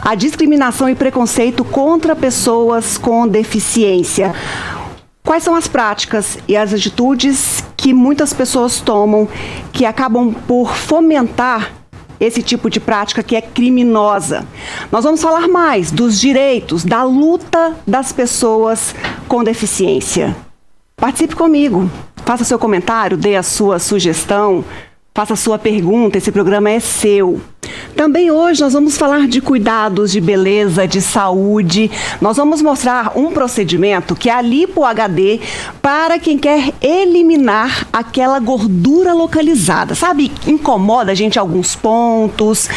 a discriminação e preconceito contra pessoas com deficiência. Quais são as práticas e as atitudes que muitas pessoas tomam que acabam por fomentar esse tipo de prática que é criminosa? Nós vamos falar mais dos direitos, da luta das pessoas com deficiência. Participe comigo, faça seu comentário, dê a sua sugestão, faça a sua pergunta, esse programa é seu. Também hoje nós vamos falar de cuidados de beleza, de saúde. Nós vamos mostrar um procedimento que é a Lipo HD para quem quer eliminar aquela gordura localizada. Sabe, incomoda a gente em alguns pontos.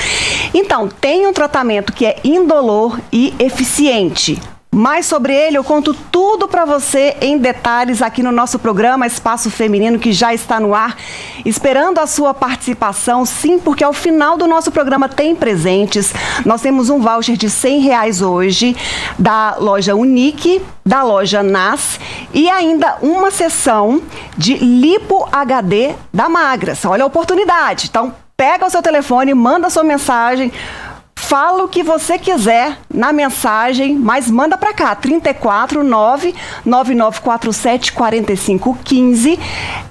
Então, tem um tratamento que é indolor e eficiente. Mais sobre ele eu conto tudo para você em detalhes aqui no nosso programa Espaço Feminino, que já está no ar, esperando a sua participação, sim, porque ao final do nosso programa tem presentes. Nós temos um voucher de R$100 hoje, da loja Unique, da loja NAS, e ainda uma sessão de Lipo HD da Magras. Olha a oportunidade, então pega o seu telefone, manda a sua mensagem, fala o que você quiser na mensagem, mas manda para cá, 349-9947-4515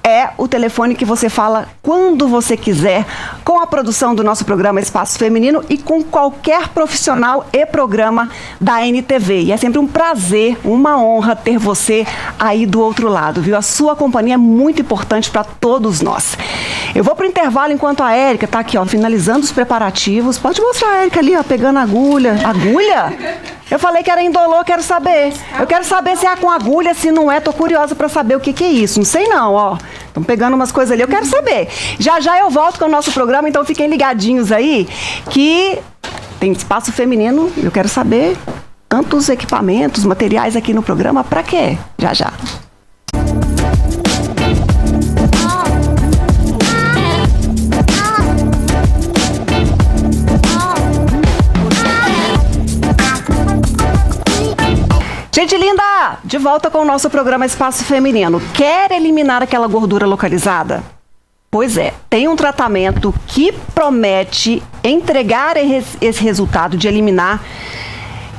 é o telefone que você fala quando você quiser, com a produção do nosso programa Espaço Feminino e com qualquer profissional e programa da NTV. E é sempre um prazer, uma honra ter você aí do outro lado, viu? A sua companhia é muito importante para todos nós. Eu vou para o intervalo enquanto a Érica está aqui, ó, finalizando os preparativos. Pode mostrar a Érica ali, ó, pegando a agulha. Agulha? Eu falei que era indolor, quero saber. Eu quero saber se é com agulha, se não é. Tô curiosa para saber o que é isso. Não sei não, ó. Estão pegando umas coisas ali, eu quero saber. Já já eu volto com o nosso programa, então fiquem ligadinhos aí, que tem Espaço Feminino. Eu quero saber tantos equipamentos, materiais aqui no programa, para quê? Já já. Gente linda, de volta com o nosso programa Espaço Feminino. Quer eliminar aquela gordura localizada? Pois é, tem um tratamento que promete entregar esse resultado de eliminar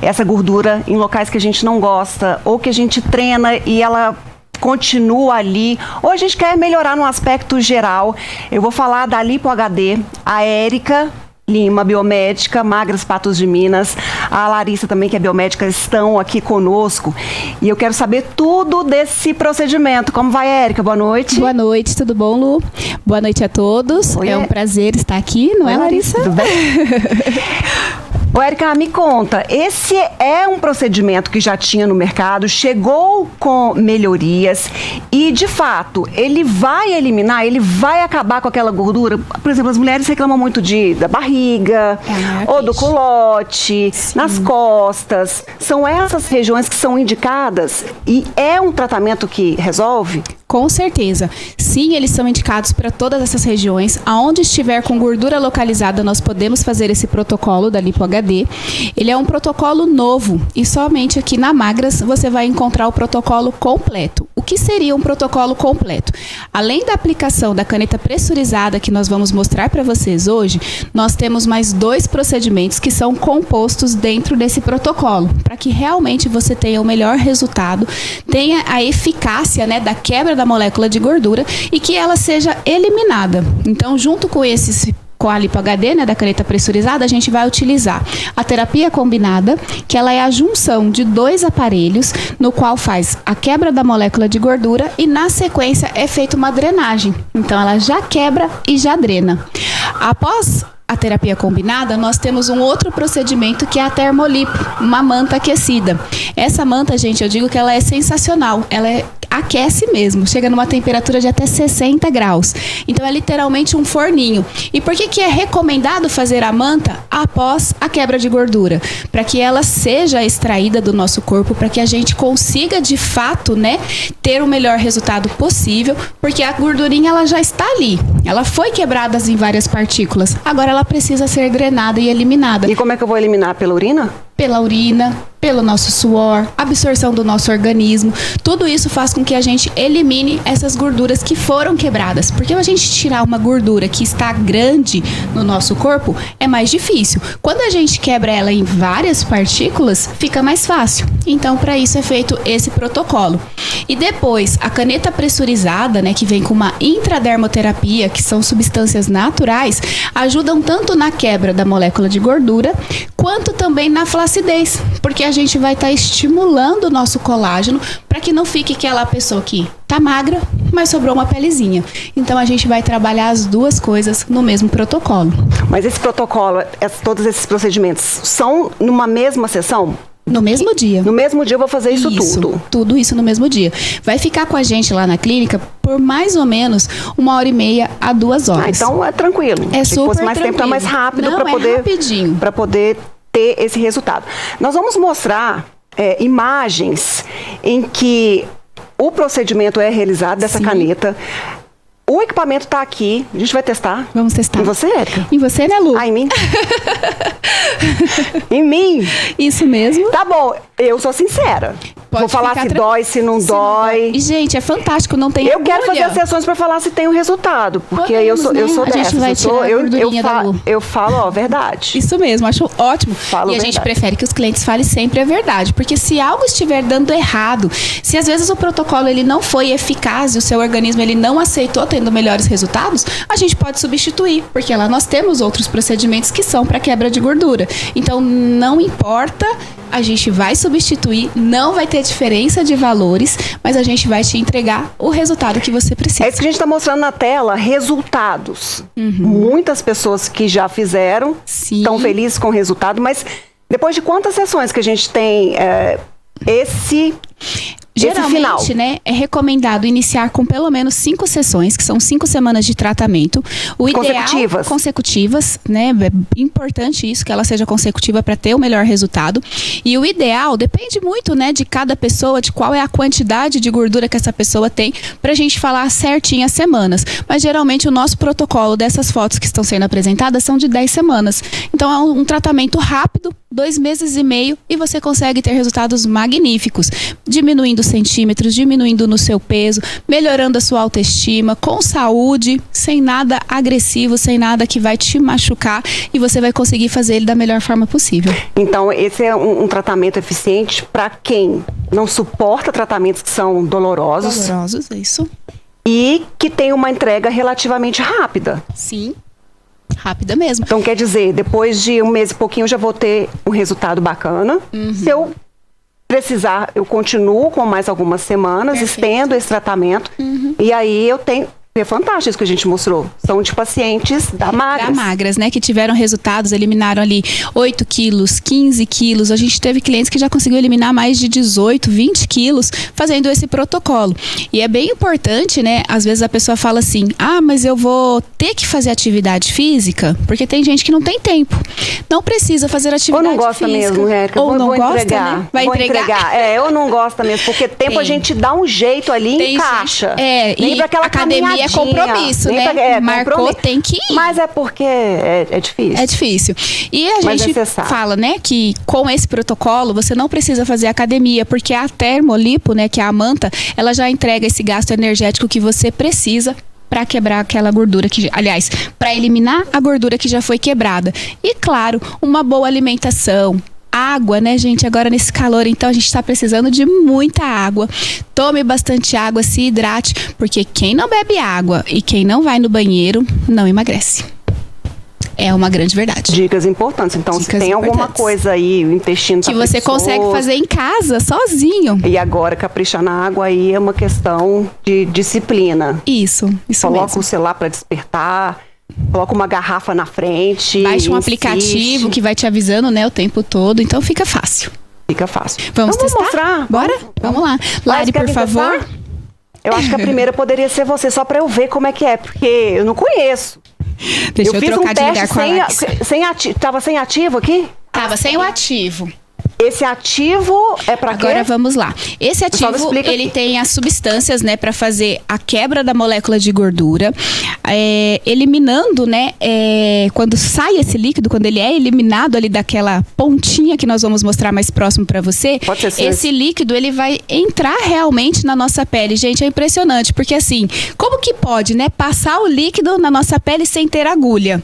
essa gordura em locais que a gente não gosta, ou que a gente treina e ela continua ali, ou a gente quer melhorar no aspecto geral. Eu vou falar da Lipo HD, a Érica Lima, biomédica, Magras Patos de Minas, a Larissa também, que é biomédica, estão aqui conosco. E eu quero saber tudo desse procedimento. Como vai, Érica? Boa noite. Boa noite, tudo bom, Lu? Boa noite a todos. Oi, é um prazer estar aqui, não é, Larissa? Tudo bem? Ô, Érica, me conta, esse é um procedimento que já tinha no mercado, chegou com melhorias e, de fato, ele vai eliminar, ele vai acabar com aquela gordura? Por exemplo, as mulheres reclamam muito da barriga, ou do culote, sim, nas costas. São essas regiões que são indicadas e é um tratamento que resolve? Com certeza. Sim, eles são indicados para todas essas regiões. Aonde estiver com gordura localizada, nós podemos fazer esse protocolo da Lipo HD. Ele é um protocolo novo e somente aqui na Magras você vai encontrar o protocolo completo. O que seria um protocolo completo? Além da aplicação da caneta pressurizada que nós vamos mostrar para vocês hoje, nós temos mais 2 procedimentos que são compostos dentro desse protocolo, para que realmente você tenha o melhor resultado, tenha a eficácia, né, da quebra da molécula de gordura e que ela seja eliminada. Então, junto com a Lipo HD, né, da caneta pressurizada, a gente vai utilizar a terapia combinada, que ela é a junção de 2 aparelhos, no qual faz a quebra da molécula de gordura e, na sequência, é feita uma drenagem. Então, ela já quebra e já drena. Após a terapia combinada, nós temos um outro procedimento que é a termolipo, uma manta aquecida. Essa manta, gente, eu digo que ela é sensacional. Ela aquece mesmo, chega numa temperatura de até 60 graus. Então é literalmente um forninho. E por que é recomendado fazer a manta após a quebra de gordura? Para que ela seja extraída do nosso corpo, para que a gente consiga de fato, né, ter o melhor resultado possível, porque a gordurinha ela já está ali. Ela foi quebrada em várias partículas. Agora ela precisa ser drenada e eliminada. E como é que eu vou eliminar? Pela urina? Pela urina, pelo nosso suor, absorção do nosso organismo. Tudo isso faz com que a gente elimine essas gorduras que foram quebradas. Porque a gente tirar uma gordura que está grande no nosso corpo é mais difícil. Quando a gente quebra ela em várias partículas, fica mais fácil. Então, para isso é feito esse protocolo. E depois, a caneta pressurizada, né, que vem com uma intradermoterapia, que são substâncias naturais, ajudam tanto na quebra da molécula de gordura, quanto também na flacidez, porque a gente vai estar estimulando o nosso colágeno para que não fique aquela pessoa que tá magra, mas sobrou uma pelezinha. Então a gente vai trabalhar as duas coisas no mesmo protocolo. Mas esse protocolo, todos esses procedimentos, são numa mesma sessão? No mesmo dia. No mesmo dia eu vou fazer isso tudo? Tudo isso no mesmo dia. Vai ficar com a gente lá na clínica por mais ou menos 1h30 a 2 horas. Ah, então é tranquilo. É super se fosse mais tranquilo. Tempo, tá mais rápido Não, para poder, rapidinho. Para poder ter esse resultado. Nós vamos mostrar imagens em que o procedimento é realizado dessa Sim. caneta. O equipamento está aqui, a gente vai testar. Vamos testar. Em você, Érica? Em você, né, Lu? Ah, em mim? Em mim? Isso mesmo. Tá bom, eu sou sincera. Pode Vou falar ficar se dói, se não dói. E, gente, é fantástico, não tem Eu quero agulha. fazer as sessões para falar se tem um resultado, porque eu sou Podemos, né? eu sou A gente dessas. vai tirar a gordurinha da Lu. Eu falo, ó, verdade. Isso mesmo, acho ótimo. Falo e a gente verdade. prefere que os clientes falem sempre a verdade, porque se algo estiver dando errado, se às vezes o protocolo ele não foi eficaz e o seu organismo ele não aceitou tendo melhores resultados, a gente pode substituir, porque lá nós temos outros procedimentos que são para quebra de gordura. Então não importa, a gente vai substituir, não vai ter diferença de valores, mas a gente vai te entregar o resultado que você precisa. É isso que a gente está mostrando na tela, resultados. Muitas pessoas que já fizeram Sim. estão felizes com o resultado, mas depois de quantas sessões que a gente tem esse final? Geralmente, né, é recomendado iniciar com pelo menos 5 sessões, que são 5 semanas de tratamento. O Consecutivas? Consecutivas, né? É importante isso, que ela seja consecutiva para ter o melhor resultado. E o ideal depende muito, né, de cada pessoa, de qual é a quantidade de gordura que essa pessoa tem, pra gente falar certinho as semanas. Mas geralmente o nosso protocolo dessas fotos que estão sendo apresentadas são de 10 semanas. Então é um tratamento rápido, 2 meses e meio, e você consegue ter resultados magníficos, diminuindo centímetros, diminuindo no seu peso, melhorando a sua autoestima, com saúde, sem nada agressivo, sem nada que vai te machucar, e você vai conseguir fazer ele da melhor forma possível. Então, esse é um tratamento eficiente para quem não suporta tratamentos que são dolorosos Dolorosos, isso. e que tem uma entrega relativamente rápida. Sim. Rápida mesmo. Então, quer dizer, depois de 1 mês e pouquinho eu já vou ter um resultado bacana. Se eu precisar, eu continuo com mais algumas semanas, Perfeito. estendo esse tratamento. E aí eu tenho... É fantástico isso que a gente mostrou. São de pacientes da Magras. Da Magras, né? Que tiveram resultados, eliminaram ali 8 quilos, 15 quilos. A gente teve clientes que já conseguiu eliminar mais de 18, 20 quilos fazendo esse protocolo. E é bem importante, né? Às vezes a pessoa fala assim, mas eu vou ter que fazer atividade física? Porque tem gente que não tem tempo. Não precisa fazer atividade Ou não gosta física. mesmo, Érica. Ou não vou gosta, entregar. né? Vai vou entregar. Eu não gosto mesmo, porque tempo a gente dá um jeito ali e encaixa. E pra aquela academia é compromisso, nem né? Marcou, compromisso. tem que ir. Mas é porque é difícil. É difícil. E a Mas gente necessário. fala, né, que com esse protocolo você não precisa fazer academia, porque a Termolipo, né, que é a manta, ela já entrega esse gasto energético que você precisa para quebrar aquela gordura para eliminar a gordura que já foi quebrada. E claro, uma boa alimentação. Água, né, gente? Agora nesse calor, então a gente tá precisando de muita água. Tome bastante água, se hidrate, porque quem não bebe água e quem não vai no banheiro não emagrece. É uma grande verdade. Dicas importantes. Então, se tem alguma coisa aí, o intestino que você consegue fazer em casa, sozinho. E agora, caprichar na água aí é uma questão de disciplina. Isso Coloca mesmo. o celular para despertar. Coloca uma garrafa na frente. Baixa um aplicativo que vai te avisando, né, o tempo todo. Então fica fácil. Fica fácil. Vamos então, testar? Mostrar? Bora? Vamos lá. Lari, por favor. Testar? Eu acho que a primeira poderia ser você, só para eu ver como é que é, porque eu não conheço. Deixa eu fiz trocar um de lugar teste com a Alex. tava sem ativo aqui? Tava sem o ativo. Esse ativo é para quê? Agora vamos lá. Esse ativo, ele aqui. tem as substâncias, né, para fazer a quebra da molécula de gordura, eliminando, né, quando sai esse líquido, quando ele é eliminado ali daquela pontinha que nós vamos mostrar mais próximo para você, esse líquido, ele vai entrar realmente na nossa pele. Gente, é impressionante, porque assim, como que pode, né, passar o líquido na nossa pele sem ter agulha?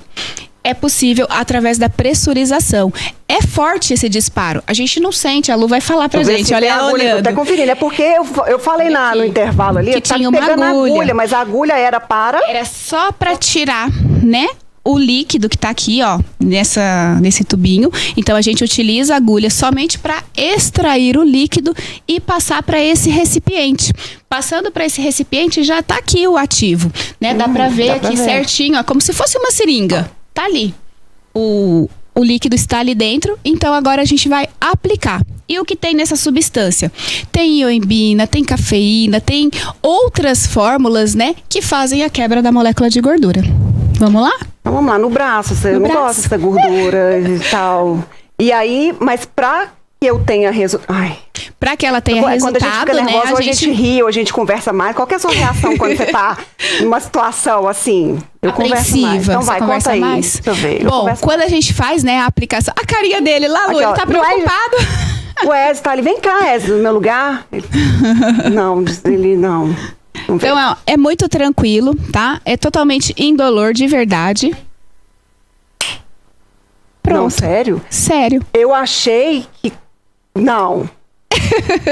É possível através da pressurização. É forte esse disparo. A gente não sente, a Lu vai falar pra gente. Olha ela olhando. Tá conferindo. É porque eu falei no intervalo ali, que tinha uma agulha. Mas a agulha era para... Era só pra tirar, né? O líquido que tá aqui, ó, nesse tubinho. Então a gente utiliza a agulha somente para extrair o líquido e passar para esse recipiente. Passando para esse recipiente já tá aqui o ativo, né? Dá para ver aqui certinho, ó, como se fosse uma seringa. Tá ali. O líquido está ali dentro, então agora a gente vai aplicar. E o que tem nessa substância? Tem ioimbina, tem cafeína, tem outras fórmulas, né, que fazem a quebra da molécula de gordura. Vamos lá? Então, vamos lá, no braço, você não gosta dessa gordura e tal. E aí, mas pra que eu tenha resultado... Pra que ela tenha resultado, quando a gente fica nervosa, né, ou a gente ri, ou a gente conversa mais. Qual que é a sua reação quando você tá numa situação assim? Eu converso mais. Então vai, conta aí. Mais? Deixa eu ver. Bom, quando a gente faz, né, a aplicação... A carinha dele lá, Lu, ele tá preocupado. O Ezio tá ali. Vem cá, Ezio, no meu lugar. Não, ele não. Então, é muito tranquilo, tá? É totalmente indolor, de verdade. Pronto. Não, sério? Sério. Eu achei que... Não.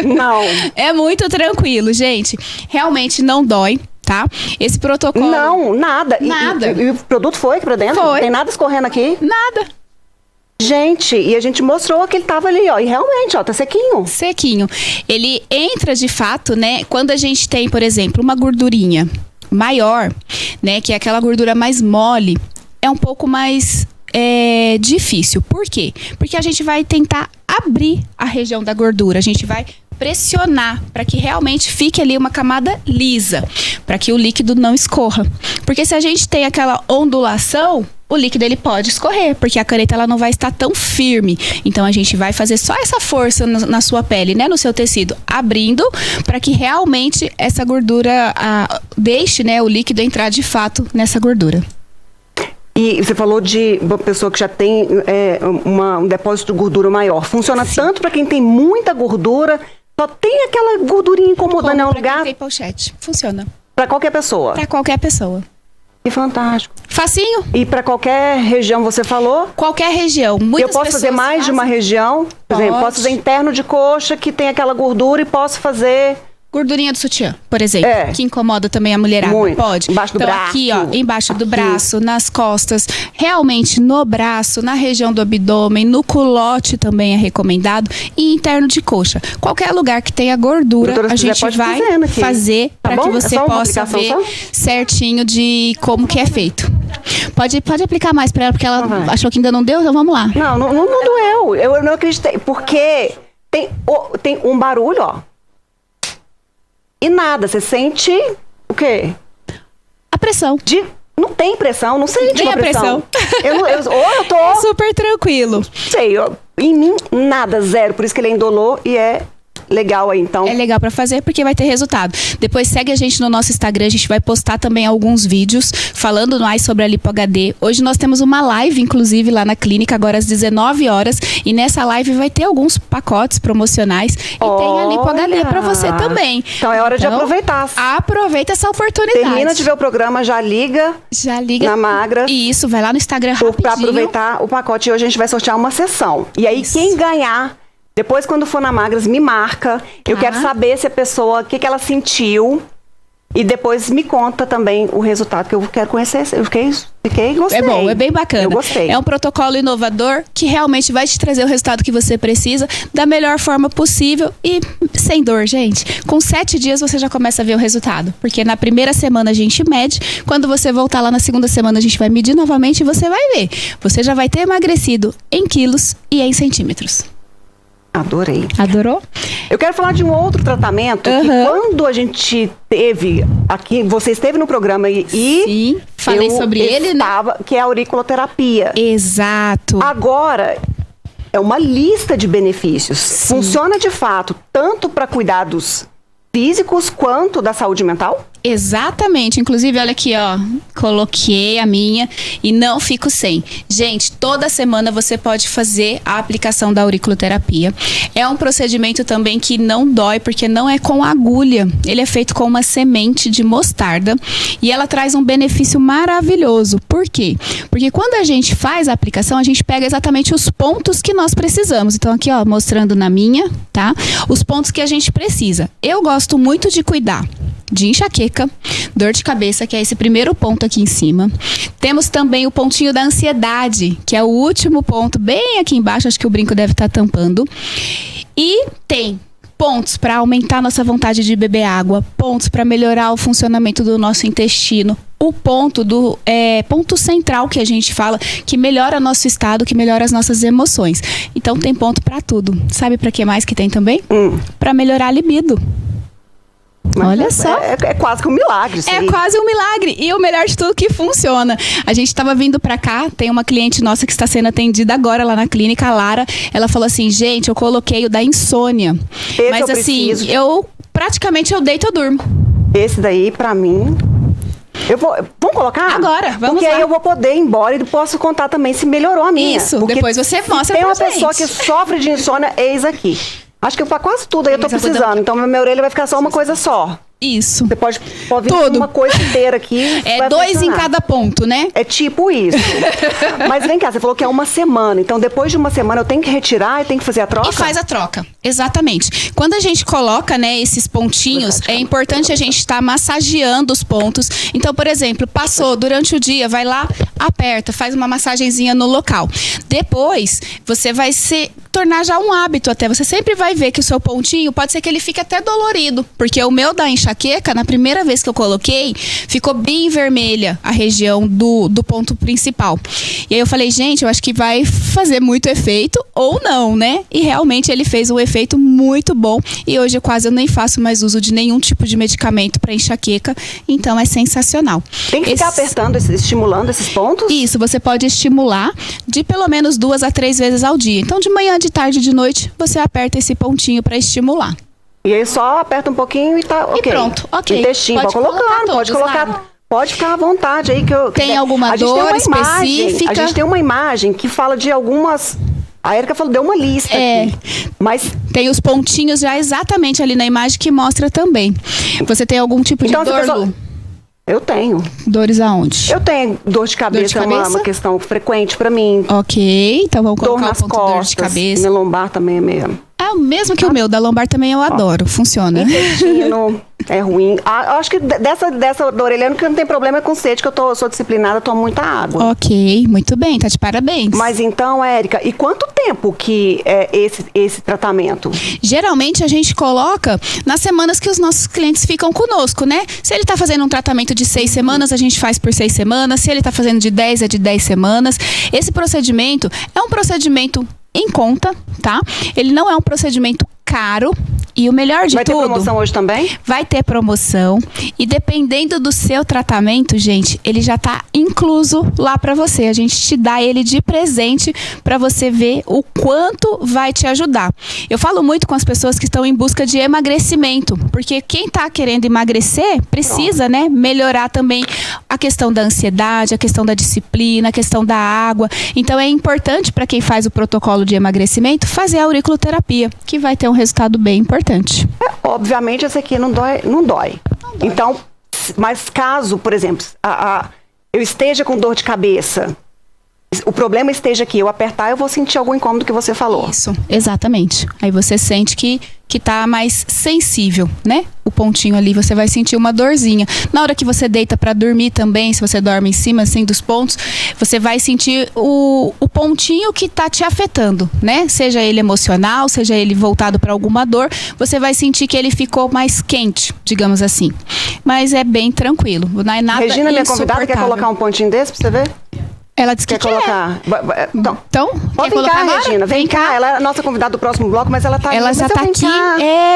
Não. É muito tranquilo, gente. Realmente não dói, tá? Esse protocolo... Não, nada. Nada. E o produto foi aqui pra dentro? Foi. Tem nada escorrendo aqui? Nada. Gente, e a gente mostrou que ele tava ali, ó. E realmente, ó, tá sequinho. Sequinho. Ele entra de fato, né? Quando a gente tem, por exemplo, uma gordurinha maior, né? Que é aquela gordura mais mole, é um pouco mais difícil. Por quê? Porque a gente vai tentar abrir a região da gordura. A gente vai pressionar para que realmente fique ali uma camada lisa, para que o líquido não escorra. Porque se a gente tem aquela ondulação, o líquido ele pode escorrer, porque a caneta ela não vai estar tão firme. Então a gente vai fazer só essa força na sua pele, né, no seu tecido, abrindo para que realmente essa gordura deixe, né, o líquido entrar de fato nessa gordura. E você falou de uma pessoa que já tem um depósito de gordura maior. Funciona tanto para quem tem muita gordura, só tem aquela gordurinha incomodando em um lugar? Quem tem pochete. Funciona. Para qualquer pessoa? Para qualquer pessoa. Que fantástico. Facinho. E para qualquer região você falou? Qualquer região. Muitas eu posso fazer mais de uma região? Por exemplo, posso fazer interno de coxa que tem aquela gordura e posso fazer... Gordurinha do sutiã, por exemplo, que incomoda também a mulherada. Muito. Pode. Embaixo do braço. Aqui, ó, embaixo do braço, nas costas, realmente no braço, na região do abdômen, no culote também é recomendado e interno de coxa. Qualquer lugar que tenha gordura, a gente vai fazer para que você possa ver certinho de como que é feito. Pode aplicar mais para ela, porque ela achou que ainda não deu, então vamos lá. Não doeu. Eu não acreditei, porque tem um barulho, ó. E nada, você sente o quê? A pressão. Não tem pressão, não sente uma pressão. Eu tô... É super tranquilo. Sei, em mim, nada, zero. Por isso que ele é indolor e é legal aí, então. É legal pra fazer porque vai ter resultado. Depois segue a gente no nosso Instagram, a gente vai postar também alguns vídeos falando mais sobre a Lipo HD. Hoje nós temos uma live, inclusive, lá na clínica, agora às 19 horas. E nessa live vai ter alguns pacotes promocionais. E tem a Lipo HD pra você também. Então é hora de aproveitar. Aproveita essa oportunidade. Termina de ver o programa, já liga na Magra. E isso, vai lá no Instagram rapidinho. Pra aproveitar o pacote. E hoje a gente vai sortear uma sessão. E aí, quem ganhar... Depois, quando for na Magras, me marca. Eu quero saber se a pessoa, o que ela sentiu. E depois me conta também o resultado, que eu quero conhecer. Eu gostei. É bom, é bem bacana. Eu gostei. É um protocolo inovador que realmente vai te trazer o resultado que você precisa da melhor forma possível e sem dor, gente. Com 7 dias você já começa a ver o resultado. Porque na primeira semana a gente mede. Quando você voltar lá na segunda semana a gente vai medir novamente e você vai ver. Você já vai ter emagrecido em quilos e em centímetros. Adorei. Adorou? Eu quero falar de um outro tratamento que quando a gente teve aqui, você esteve no programa e sim, falei sobre ele, né? Que é a auriculoterapia. Exato. Agora, é uma lista de benefícios. Sim. Funciona de fato tanto para cuidados físicos quanto da saúde mental? Exatamente. Inclusive, olha aqui, ó. Coloquei a minha e não fico sem. Gente, toda semana você pode fazer a aplicação da auriculoterapia. É um procedimento também que não dói, porque não é com agulha. Ele é feito com uma semente de mostarda e ela traz um benefício maravilhoso. Por quê? Porque quando a gente faz a aplicação, a gente pega exatamente os pontos que nós precisamos. Então, aqui, ó, mostrando na minha, tá? Os pontos que a gente precisa. Eu gosto muito de cuidar de enxaqueca, dor de cabeça, que é esse primeiro ponto aqui em cima. Temos também o pontinho da ansiedade, que é o último ponto, bem aqui embaixo, acho que o brinco deve estar tampando. E tem pontos para aumentar nossa vontade de beber água, pontos para melhorar o funcionamento do nosso intestino, o ponto ponto central que a gente fala, que melhora nosso estado, que melhora as nossas emoções. Então tem ponto para tudo. Sabe para que mais que tem também? Para melhorar a libido. Mas olha só. É quase que um milagre isso aí. Quase um milagre. E o melhor de tudo que funciona. A gente estava vindo pra cá, tem uma cliente nossa que está sendo atendida agora lá na clínica, a Lara. Ela falou assim, gente, eu coloquei o da insônia. Mas assim, praticamente eu deito, eu durmo. Esse daí, pra mim... Vamos colocar? Agora, vamos porque lá. aí eu vou poder ir embora e posso contar também se melhorou a minha. Isso, porque depois você mostra tem pra uma gente. pessoa que sofre de insônia, eis aqui. Acho que para quase tudo aí eu tô Eles precisando. Então minha orelha vai ficar só uma coisa só. Isso. Você pode vir Tudo. uma coisa inteira aqui. É 2 em cada ponto, né? É tipo isso. Mas vem cá, você falou que é uma semana. Então, depois de uma semana, eu tenho que retirar e tenho que fazer a troca? E faz a troca, exatamente. Quando a gente coloca, né, esses pontinhos, é importante a gente estar massageando os pontos. Então, por exemplo, passou durante o dia, vai lá, aperta, faz uma massagenzinha no local. Depois, você vai se tornar já um hábito até. Você sempre vai ver que o seu pontinho, pode ser que ele fique até dolorido. Porque o meu da enxaqueca, na primeira vez que eu coloquei, ficou bem vermelha a região do ponto principal. E aí eu falei, gente, eu acho que vai fazer muito efeito ou não, né? E realmente ele fez um efeito muito bom. E hoje eu nem faço mais uso de nenhum tipo de medicamento para enxaqueca. Então é sensacional. Tem que ficar apertando, estimulando esses pontos? Isso, você pode estimular de pelo menos 2 a 3 vezes ao dia. Então de manhã, de tarde, de noite, você aperta esse pontinho para estimular. E aí só aperta um pouquinho e tá ok. E pronto, ok. Intestino, pode colocar, pode colocar. Lá. Pode ficar à vontade aí. Tem alguma dor específica? A gente tem uma imagem que fala de algumas... A Érica falou, deu uma lista aqui. Mas tem os pontinhos já exatamente ali na imagem que mostra também. Você tem algum tipo de dor, Lu? Eu tenho. Dores aonde? Eu tenho dor de cabeça, é uma questão frequente pra mim. Ok, então vamos colocar dor nas o ponto costas, dor de cabeça. Minha lombar também é mesmo. É o mesmo que o meu, da lombar também eu adoro, funciona. Intestino é ruim. Eu acho que dessa da orelha, que não tem problema é com sede, que eu sou disciplinada, tomo muita água. Ok, muito bem, tá de parabéns. Mas então, Érica, e quanto tempo que é esse tratamento? Geralmente a gente coloca nas semanas que os nossos clientes ficam conosco, né? Se ele tá fazendo um tratamento de 6 semanas, a gente faz por 6 semanas. Se ele tá fazendo de 10, é de 10 semanas. Esse procedimento é um procedimento em conta, tá? Ele não é um procedimento caro. E o melhor de tudo... Vai ter promoção hoje também? Vai ter promoção. E dependendo do seu tratamento, gente, ele já tá incluso lá pra você. A gente te dá ele de presente pra você ver o quanto vai te ajudar. Eu falo muito com as pessoas que estão em busca de emagrecimento. Porque quem tá querendo emagrecer precisa, né, melhorar também a questão da ansiedade, a questão da disciplina, a questão da água. Então é importante pra quem faz o protocolo de emagrecimento fazer a auriculoterapia, que vai ter um resultado bem importante. Obviamente, esse aqui não dói. Então, mas caso, por exemplo, eu esteja com dor de cabeça, o problema esteja aqui, eu apertar, eu vou sentir algum incômodo que você falou. Isso, exatamente. Aí você sente que tá mais sensível, né? O pontinho ali, você vai sentir uma dorzinha. Na hora que você deita pra dormir também, se você dorme em cima, assim, dos pontos, você vai sentir o pontinho que tá te afetando, né? Seja ele emocional, seja ele voltado pra alguma dor, você vai sentir que ele ficou mais quente, digamos assim. Mas é bem tranquilo, não é nada Regina, minha convidada, quer colocar um pontinho desse pra você ver? Ela disse que Quer colocar? Então, pode vir cá, Regina. Vem cá. Ela é a nossa convidada do próximo bloco, mas ela tá Ela já tá aqui.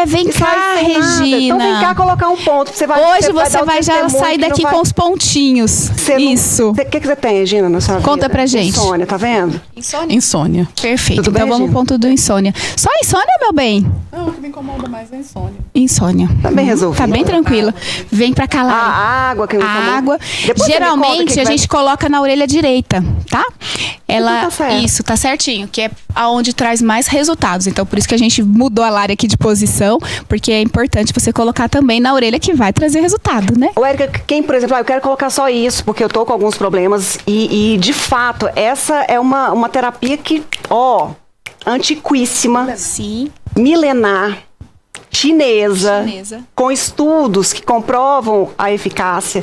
Vem cá, Regina. Então vem cá colocar um ponto. Hoje você vai já sair daqui com os pontinhos. Isso. O que você tem, Regina, na sua vida? Conta pra gente. Insônia, tá vendo? Insônia. Perfeito. Tudo bem, Então vamos pro ponto do insônia. Só insônia, meu bem? Não, o que me incomoda mais é insônia. Insônia. Tá bem resolvido. Tá bem tranquila. Vem pra cá, Lari. A água que eu A água. Depois Geralmente a gente coloca na orelha direita, tá? Então tá certo. Isso, tá certinho, que é aonde traz mais resultados. Então, por isso que a gente mudou a Lari aqui de posição, porque é importante você colocar também na orelha que vai trazer resultado, né? Ô, Érica, quem, por exemplo, eu quero colocar só isso, porque eu tô com alguns problemas e de fato, essa é uma terapia que, antiquíssima, Sim. milenar, chinesa, com estudos que comprovam a eficácia.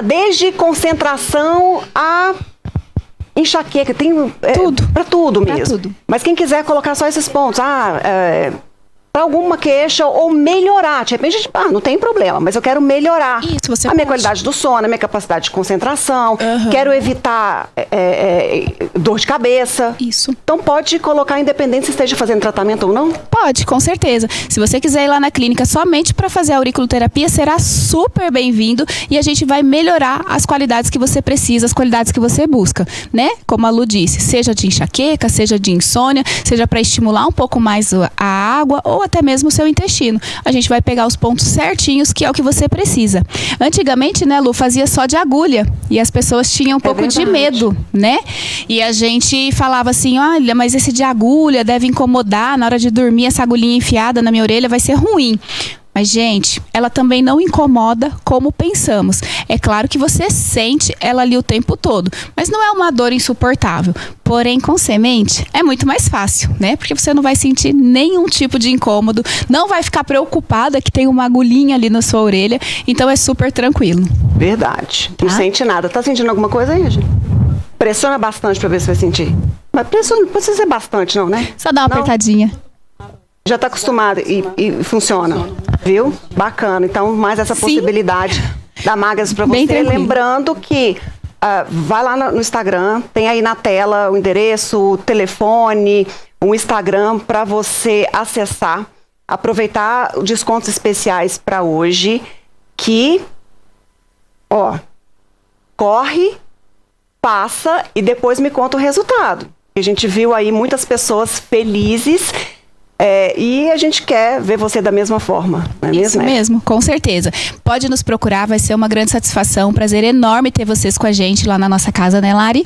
Desde concentração a enxaqueca, tem Tudo. para tudo mesmo. Pra tudo. Mas quem quiser colocar só esses pontos, para alguma queixa ou melhorar, de repente, não tem problema, mas eu quero melhorar Isso, você a minha pode. qualidade do sono, a minha capacidade de concentração, quero evitar dor de cabeça. Isso. Então pode colocar independente se esteja fazendo tratamento ou não? Pode, com certeza. Se você quiser ir lá na clínica somente para fazer a auriculoterapia, será super bem-vindo e a gente vai melhorar as qualidades que você precisa, as qualidades que você busca, né? Como a Lu disse, seja de enxaqueca, seja de insônia, seja para estimular um pouco mais a água ou até mesmo o seu intestino. A gente vai pegar os pontos certinhos, que é o que você precisa. Antigamente, né, Lu, fazia só de agulha e as pessoas tinham um pouco de medo, né? E a gente falava assim, olha, mas esse de agulha deve incomodar, na hora de dormir essa agulhinha enfiada na minha orelha vai ser ruim. Mas, gente, ela também não incomoda como pensamos. É claro que você sente ela ali o tempo todo, mas não é uma dor insuportável. Porém, com semente, é muito mais fácil, né? Porque você não vai sentir nenhum tipo de incômodo, não vai ficar preocupada que tem uma agulhinha ali na sua orelha, então é super tranquilo. Verdade. Não sente nada. Tá sentindo alguma coisa aí, gente? Pressiona bastante pra ver se vai sentir. Mas pressiona, não precisa ser bastante, não, né? Só dá uma apertadinha. Já está acostumado e funciona, viu? Bacana. Então, mais essa possibilidade da Magas para Bem você. tranquilo. Lembrando que vai lá no Instagram, tem aí na tela o endereço, o telefone, o Instagram para você acessar, aproveitar os descontos especiais para hoje, que, corre, passa e depois me conta o resultado. A gente viu aí muitas pessoas felizes. E a gente quer ver você da mesma forma, não é Isso mesmo? mesmo, com certeza. Pode nos procurar, vai ser uma grande satisfação, um prazer enorme ter vocês com a gente lá na nossa casa, né, Lari?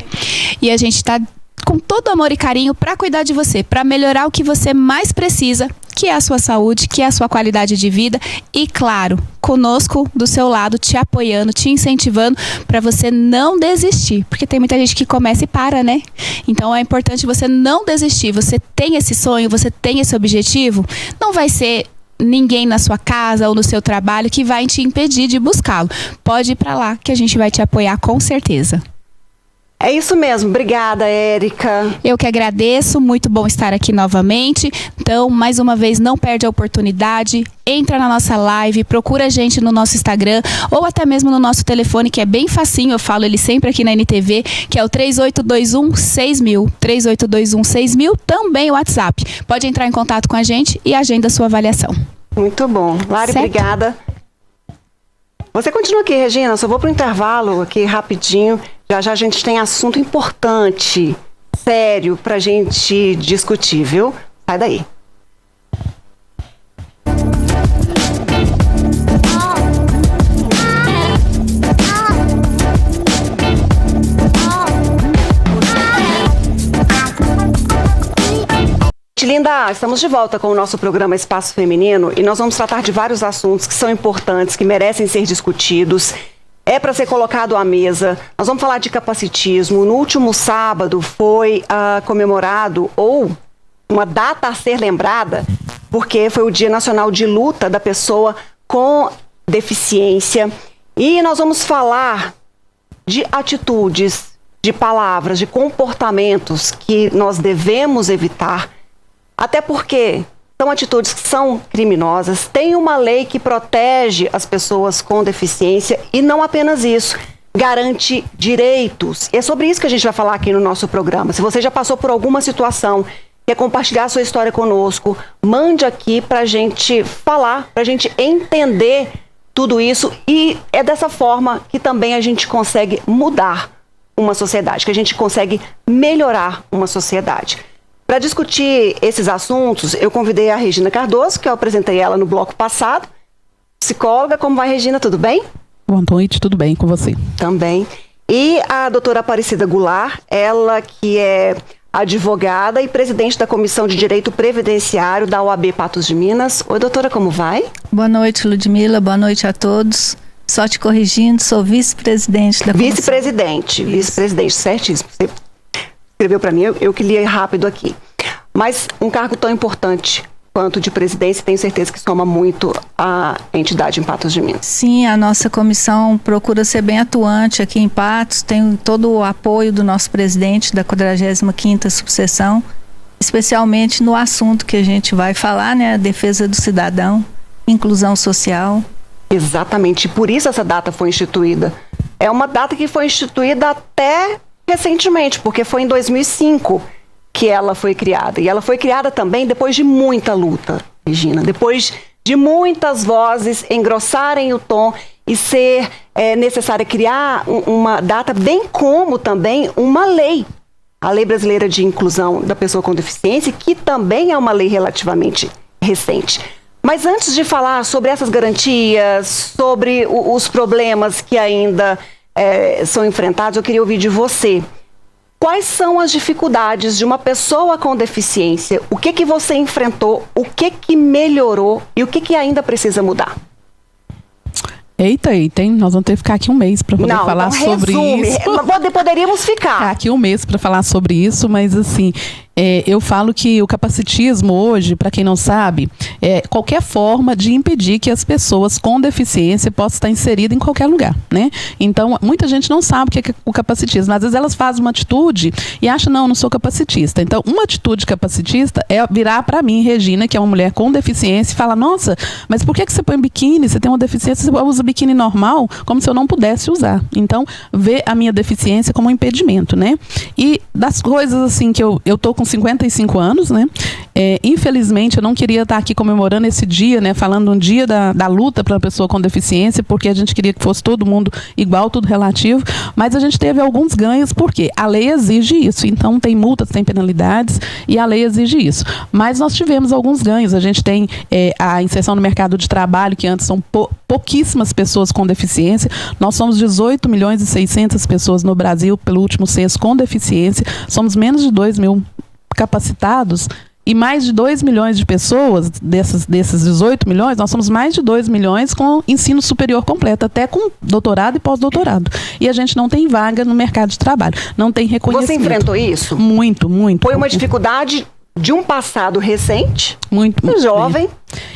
E a gente tá com todo amor e carinho para cuidar de você, para melhorar o que você mais precisa, que é a sua saúde, que é a sua qualidade de vida e, claro, conosco do seu lado, te apoiando, te incentivando para você não desistir, porque tem muita gente que começa e para, né? Então é importante você não desistir. Você tem esse sonho, você tem esse objetivo, não vai ser ninguém na sua casa ou no seu trabalho que vai te impedir de buscá-lo. Pode ir para lá que a gente vai te apoiar com certeza. É isso mesmo. Obrigada, Érica. Eu que agradeço, muito bom estar aqui novamente. Então, mais uma vez, não perde a oportunidade, entra na nossa live, procura a gente no nosso Instagram ou até mesmo no nosso telefone, que é bem facinho, eu falo ele sempre aqui na NTV, que é o 3821-6000. 3821-6000, também o WhatsApp. Pode entrar em contato com a gente e agenda a sua avaliação. Muito bom. Lari, Certo? obrigada. Você continua aqui, Regina, eu só vou pro intervalo aqui rapidinho. Já já a gente tem assunto importante, sério, pra gente discutir, viu? Sai daí. Linda, estamos de volta com o nosso programa Espaço Feminino e nós vamos tratar de vários assuntos que são importantes, que merecem ser discutidos. É para ser colocado à mesa. Nós vamos falar de capacitismo. No último sábado foi comemorado, ou uma data a ser lembrada, porque foi o Dia Nacional de Luta da Pessoa com Deficiência. E nós vamos falar de atitudes, de palavras, de comportamentos que nós devemos evitar. Até porque são atitudes que são criminosas, tem uma lei que protege as pessoas com deficiência e não apenas isso. garante direitos. E é sobre isso que a gente vai falar aqui no nosso programa. Se você já passou por alguma situação, quer compartilhar a sua história conosco, mande aqui para a gente falar, para a gente entender tudo isso. E é dessa forma que também a gente consegue mudar uma sociedade, que a gente consegue melhorar uma sociedade. Para discutir esses assuntos, eu convidei a Regina Cardoso, que eu apresentei ela no bloco passado, psicóloga. Como vai, Regina? Tudo bem? Boa noite, tudo bem com você? Também. E a doutora Aparecida Goulart, ela que é advogada e presidente da Comissão de Direito Previdenciário da OAB Patos de Minas. Oi, doutora, como vai? Boa noite, Ludmila. Boa noite a todos. Só te corrigindo, sou vice-presidente da comissão. Vice-presidente, certíssimo. Você escreveu para mim, eu que li rápido aqui. Mas um cargo tão importante quanto de presidência, tenho certeza que soma muito a entidade em Patos de Minas. Sim, a nossa comissão procura ser bem atuante aqui em Patos, tem todo o apoio do nosso presidente da 45ª subseção, especialmente no assunto que a gente vai falar, né, a defesa do cidadão, inclusão social. Exatamente, por isso essa data foi instituída. É uma data que foi instituída até recentemente, porque foi em 2005 que ela foi criada. E ela foi criada também depois de muita luta, Regina, depois de muitas vozes engrossarem o tom e ser necessário criar uma data, bem como também uma lei. A Lei Brasileira de Inclusão da Pessoa com Deficiência, que também é uma lei relativamente recente. Mas antes de falar sobre essas garantias, sobre os problemas que ainda são enfrentados, eu queria ouvir de você. Quais são as dificuldades de uma pessoa com deficiência? O que você enfrentou? O que melhorou? E o que ainda precisa mudar? Eita, hein? Nós vamos ter que ficar aqui um mês para poder falar sobre isso. Poderíamos ficar. Aqui um mês para falar sobre isso, mas assim... eu falo que o capacitismo hoje, para quem não sabe, é qualquer forma de impedir que as pessoas com deficiência possam estar inseridas em qualquer lugar, né? Então, muita gente não sabe o que é o capacitismo. Às vezes elas fazem uma atitude e acham, não sou capacitista. Então, uma atitude capacitista é virar para mim, Regina, que é uma mulher com deficiência, e falar, nossa, mas por que você põe biquíni? Você tem uma deficiência, você usa biquíni normal, como se eu não pudesse usar. Então, ver a minha deficiência como um impedimento, né? E das coisas, assim, que eu tô com 55 anos, né? Infelizmente, eu não queria estar aqui comemorando esse dia, né? Falando um dia da luta para uma pessoa com deficiência, porque a gente queria que fosse todo mundo igual, tudo relativo, mas a gente teve alguns ganhos, porque a lei exige isso. Então, tem multas, tem penalidades, e a lei exige isso. Mas nós tivemos alguns ganhos. A gente tem a inserção no mercado de trabalho, que antes são pouquíssimas pessoas com deficiência. Nós somos 18 milhões e 600 pessoas no Brasil, pelo último censo, com deficiência. Somos menos de 2 mil capacitados e mais de 2 milhões de pessoas, desses 18 milhões, nós somos mais de 2 milhões com ensino superior completo, até com doutorado e pós-doutorado. E a gente não tem vaga no mercado de trabalho, não tem reconhecimento. Você enfrentou isso? Muito, muito. Foi uma dificuldade de um passado recente, muito jovem,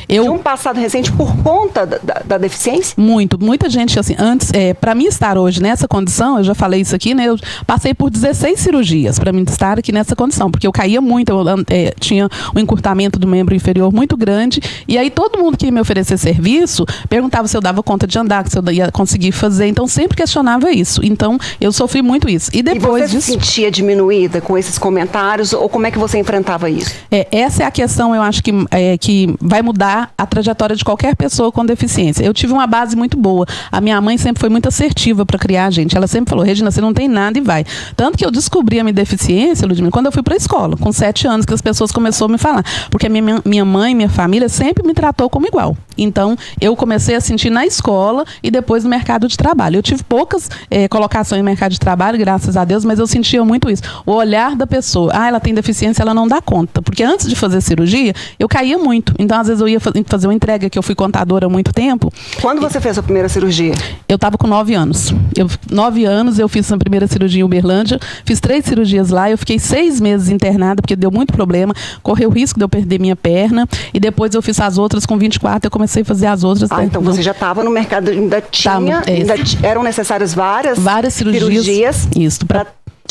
de um passado recente por conta da deficiência? Muita gente, assim, antes, para mim estar hoje nessa condição, eu já falei isso aqui, né, eu passei por 16 cirurgias para mim estar aqui nessa condição, porque eu caía muito, eu tinha um encurtamento do membro inferior muito grande, e aí todo mundo que ia me oferecer serviço, perguntava se eu dava conta de andar, se eu ia conseguir fazer, então sempre questionava isso, então eu sofri muito isso. E depois você se sentia diminuída com esses comentários, ou como é que você enfrentava isso? Essa é a questão, eu acho que vai mudar a trajetória de qualquer pessoa com deficiência. Eu tive uma base muito boa. A minha mãe sempre foi muito assertiva para criar a gente. Ela sempre falou, Regina, você não tem nada e vai. Tanto que eu descobri a minha deficiência, Ludmila, quando eu fui para a escola, com 7 anos, que as pessoas começaram a me falar. Porque a minha mãe, minha família sempre me tratou como igual. Então, eu comecei a sentir na escola e depois no mercado de trabalho. Eu tive poucas colocações no mercado de trabalho, graças a Deus, mas eu sentia muito isso. O olhar da pessoa, ela tem deficiência, ela não dá conta. Porque antes de fazer cirurgia, eu caía muito. Então, às vezes, eu ia fazer uma entrega, que eu fui contadora há muito tempo. Quando você fez a primeira cirurgia? Eu estava com 9 anos. 9 anos eu fiz a primeira cirurgia em Uberlândia, fiz 3 cirurgias lá, eu fiquei 6 meses internada, porque deu muito problema, correu o risco de eu perder minha perna, e depois eu fiz as outras com 24, eu comecei a fazer as outras. Então você já estava no mercado, ainda eram necessárias várias cirurgias isso,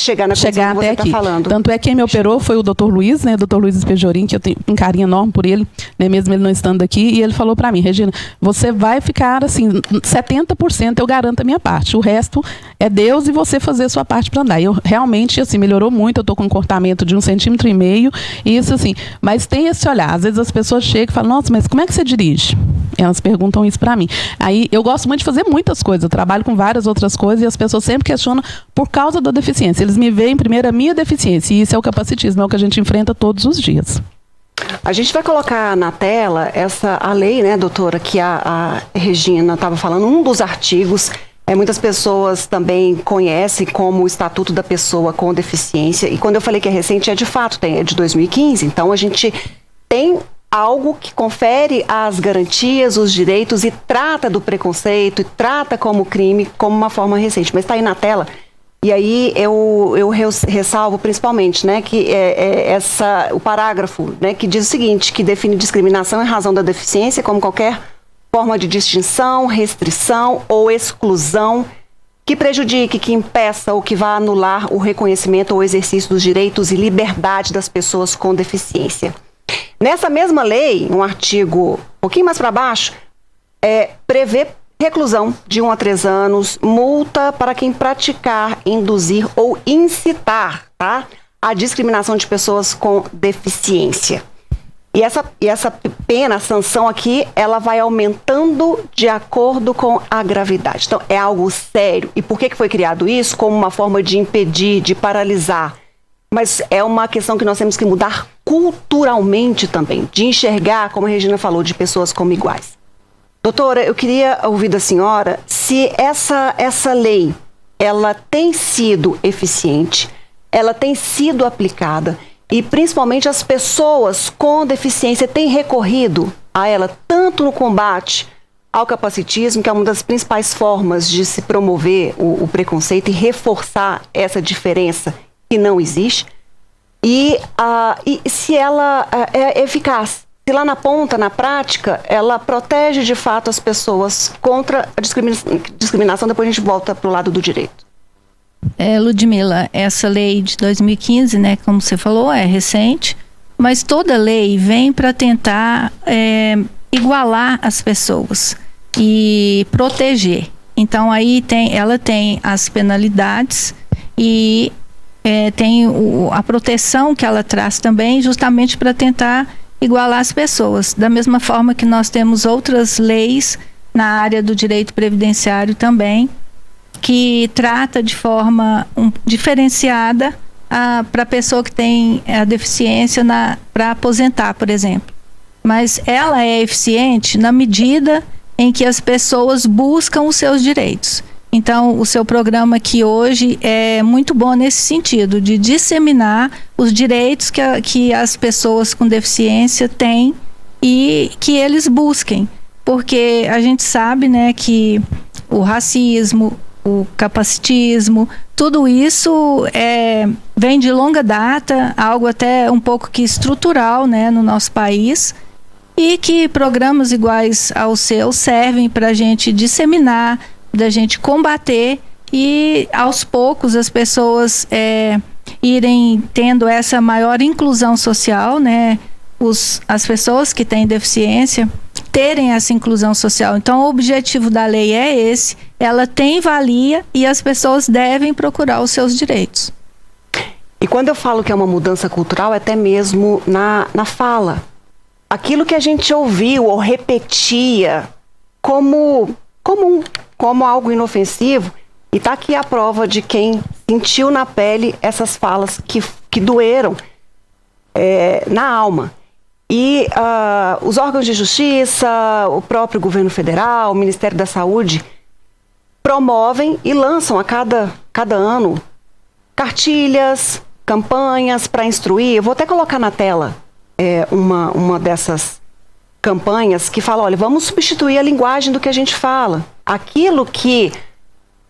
chegar na condição que você está falando. Tanto é que quem me operou foi o Dr. Luiz, né? Dr. Luiz Espejorim, que eu tenho um carinho enorme por ele, né? Mesmo ele não estando aqui, e ele falou para mim, Regina, você vai ficar assim, 70% eu garanto a minha parte, o resto é Deus e você fazer a sua parte para andar. Eu realmente, assim, melhorou muito, eu tô com um cortamento de 1,5 centímetros, e isso assim, mas tem esse olhar, às vezes as pessoas chegam e falam, nossa, mas como é que você dirige? Elas perguntam isso para mim. Aí eu gosto muito de fazer muitas coisas, eu trabalho com várias outras coisas e as pessoas sempre questionam por causa da deficiência. Eles me veem primeiro a minha deficiência e isso é o capacitismo, é o que a gente enfrenta todos os dias. A gente vai colocar na tela a lei, né, doutora, que a Regina estava falando, um dos artigos. Muitas pessoas também conhecem como o Estatuto da Pessoa com Deficiência, e quando eu falei que é recente, de fato, é de 2015, então a gente tem algo que confere as garantias, os direitos e trata do preconceito, e trata como crime, como uma forma recente, mas está aí na tela. E aí eu ressalvo principalmente, né, que o parágrafo, né, que diz o seguinte, que define discriminação em razão da deficiência como qualquer forma de distinção, restrição ou exclusão que prejudique, que impeça ou que vá anular o reconhecimento ou exercício dos direitos e liberdade das pessoas com deficiência. Nessa mesma lei, um artigo um pouquinho mais para baixo, prevê reclusão de 1 a 3 anos, multa para quem praticar, induzir ou incitar, tá, a discriminação de pessoas com deficiência. E essa pena, a sanção aqui, ela vai aumentando de acordo com a gravidade. Então, é algo sério. E por que foi criado isso? Como uma forma de impedir, de paralisar. Mas é uma questão que nós temos que mudar culturalmente também, de enxergar, como a Regina falou, de pessoas como iguais. Doutora, eu queria ouvir da senhora se essa lei, ela tem sido eficiente, ela tem sido aplicada e principalmente as pessoas com deficiência têm recorrido a ela tanto no combate ao capacitismo, que é uma das principais formas de se promover o preconceito e reforçar essa diferença que não existe, e se ela é eficaz. Se lá na ponta, na prática, ela protege de fato as pessoas contra a discriminação, depois a gente volta para o lado do direito. Ludmila, essa lei de 2015, né, como você falou, é recente, mas toda lei vem para tentar igualar as pessoas e proteger. Então aí ela tem as penalidades e tem a proteção que ela traz também, justamente para tentar igualar as pessoas, da mesma forma que nós temos outras leis na área do direito previdenciário também, que trata de forma diferenciada para a pessoa que tem a deficiência para aposentar, por exemplo. Mas ela é eficiente na medida em que as pessoas buscam os seus direitos. Então, o seu programa aqui hoje é muito bom nesse sentido, de disseminar os direitos que as pessoas com deficiência têm e que eles busquem. Porque a gente sabe, né, que o racismo, o capacitismo, tudo isso vem de longa data, algo até um pouco que estrutural, né, no nosso país, e que programas iguais ao seu servem para a gente disseminar, da gente combater e aos poucos as pessoas irem tendo essa maior inclusão social, né? As pessoas que têm deficiência terem essa inclusão social. Então o objetivo da lei é esse, ela tem valia e as pessoas devem procurar os seus direitos. E quando eu falo que é uma mudança cultural, é até mesmo na fala. Aquilo que a gente ouviu ou repetia como algo inofensivo, e está aqui a prova de quem sentiu na pele essas falas que doeram na alma. E os órgãos de justiça, o próprio governo federal, o Ministério da Saúde, promovem e lançam a cada ano cartilhas, campanhas para instruir. Eu vou até colocar na tela uma dessas campanhas que fala, olha, vamos substituir a linguagem do que a gente fala. Aquilo que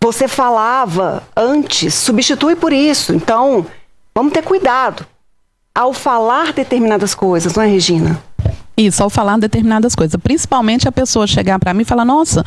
você falava antes, substitui por isso. Então, vamos ter cuidado ao falar determinadas coisas, não é, Regina? Isso, ao falar determinadas coisas. Principalmente a pessoa chegar para mim e falar, nossa,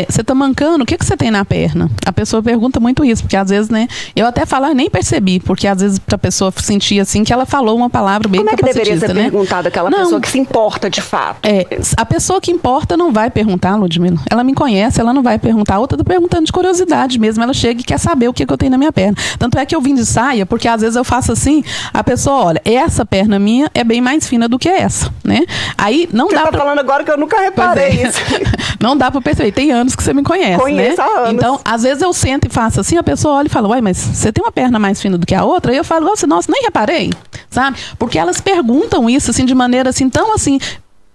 você tá mancando, o que você tem na perna? A pessoa pergunta muito isso, porque às vezes, né, eu até falo, nem percebi, porque às vezes a pessoa sentir assim que ela falou uma palavra bem capacitista, Como é que deveria ser perguntado aquela pessoa que se importa de fato? A pessoa que importa não vai perguntar, Ludmila. Ela me conhece, ela não vai perguntar. A outra tá perguntando de curiosidade mesmo, ela chega e quer saber o que eu tenho na minha perna. Tanto é que eu vim de saia, porque às vezes eu faço assim, a pessoa olha, essa perna minha é bem mais fina do que essa, né? Aí não você dá tá falando agora que eu nunca reparei isso. Não dá pra perceber. Tem anos que você me conhece, Conheço, né? há anos. Então, às vezes eu sento e faço assim, a pessoa olha e fala, uai, mas você tem uma perna mais fina do que a outra? Aí eu falo, nossa, nem reparei, sabe? Porque elas perguntam isso, assim, de maneira assim, tão assim...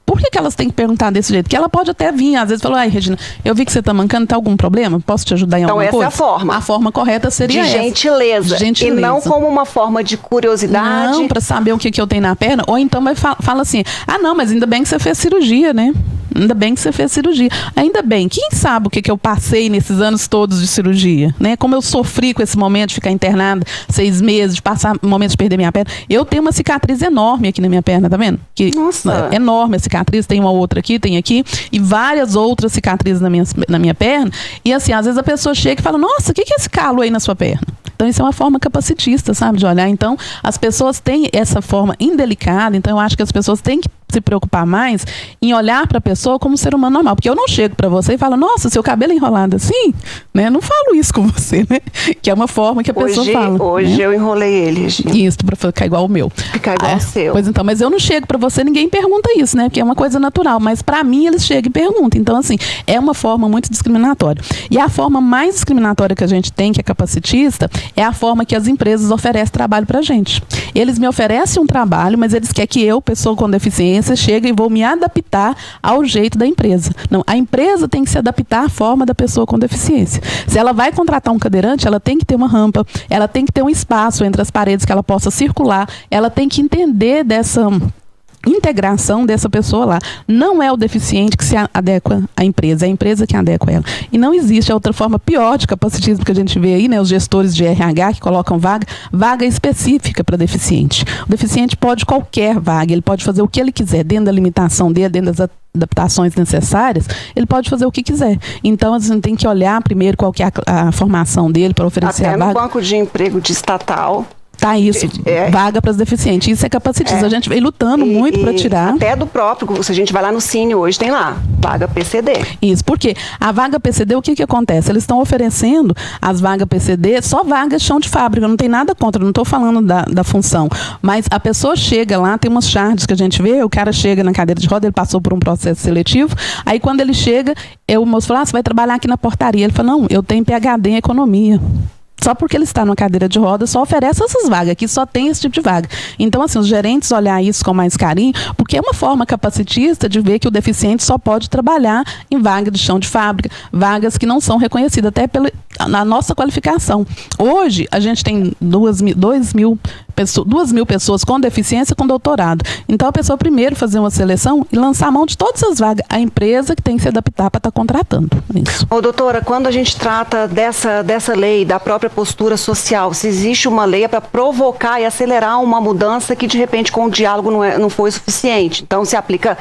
Por que elas têm que perguntar desse jeito? Que ela pode até vir, às vezes, falar, ai, Regina, eu vi que você está mancando, tem algum problema? Posso te ajudar em alguma coisa? Então, essa é a forma. A forma correta seria de essa. Gentileza. E não como uma forma de curiosidade. Não, para saber o que eu tenho na perna. Ou então fala assim, não, mas ainda bem que você fez cirurgia, né? Ainda bem que você fez cirurgia. Ainda bem, quem sabe o que eu passei nesses anos todos de cirurgia, né? Como eu sofri com esse momento de ficar internada 6 meses, de passar momentos de perder minha perna. Eu tenho uma cicatriz enorme aqui na minha perna, tá vendo? Nossa! Enorme a cicatriz, tem uma outra aqui, tem aqui, e várias outras cicatrizes na minha perna. E assim, às vezes a pessoa chega e fala, nossa, o que é esse calo aí na sua perna? Então, isso é uma forma capacitista, sabe, de olhar. Então, as pessoas têm essa forma indelicada, então eu acho que as pessoas têm que se preocupar mais em olhar para a pessoa como um ser humano normal. Porque eu não chego para você e falo, nossa, seu cabelo é enrolado assim, né? Não falo isso com você, né? Que é uma forma que a pessoa fala. Hoje, né? Eu enrolei ele, Regina. Isso, para ficar igual o meu. Ficar igual o seu. Pois então, mas eu não chego para você, ninguém pergunta isso, né? Porque é uma coisa natural. Mas para mim, eles chegam e perguntam. Então, assim, é uma forma muito discriminatória. E a forma mais discriminatória que a gente tem, que é capacitista, é a forma que as empresas oferecem trabalho pra gente. Eles me oferecem um trabalho, mas eles querem que eu, pessoa com deficiência, chegue e vou me adaptar ao jeito da empresa. Não, a empresa tem que se adaptar à forma da pessoa com deficiência. Se ela vai contratar um cadeirante, ela tem que ter uma rampa, ela tem que ter um espaço entre as paredes que ela possa circular, ela tem que entender dessa integração dessa pessoa lá. Não é o deficiente que se adequa à empresa, é a empresa que adequa ela. E não existe outra forma pior de capacitismo que a gente vê aí, né? Os gestores de RH que colocam vaga específica para deficiente. O deficiente pode qualquer vaga, ele pode fazer o que ele quiser, dentro da limitação dele, dentro das adaptações necessárias, ele pode fazer o que quiser. Então, a gente tem que olhar primeiro qual que é a formação dele para oferecer a vaga. Até no banco de emprego de estatal. Tá isso, vaga para os deficientes. Isso é capacitista. A gente vem lutando muito para tirar. Até do próprio, se a gente vai lá no Cine hoje, tem lá, vaga PCD. Isso, porque a vaga PCD, o que acontece? Eles estão oferecendo as vagas PCD, só vagas chão de fábrica, não tem nada contra, não estou falando da função. Mas a pessoa chega lá, tem umas charges que a gente vê, o cara chega na cadeira de roda, ele passou por um processo seletivo, aí quando ele chega, o moço fala, você vai trabalhar aqui na portaria. Ele fala, não, eu tenho PhD em economia. Só porque ele está numa cadeira de rodas, só oferece essas vagas, aqui só tem esse tipo de vaga. Então, assim, os gerentes olhar isso com mais carinho, porque é uma forma capacitista de ver que o deficiente só pode trabalhar em vaga de chão de fábrica, vagas que não são reconhecidas, até na nossa qualificação. Hoje, a gente tem 2 mil pessoas com deficiência com doutorado. Então, a pessoa primeiro fazer uma seleção e lançar a mão de todas as vagas. A empresa que tem que se adaptar para estar contratando. Isso. Ô, doutora, quando a gente trata dessa lei, da própria postura social, se existe uma lei é para provocar e acelerar uma mudança que, de repente, com o diálogo não foi suficiente. Então, se aplica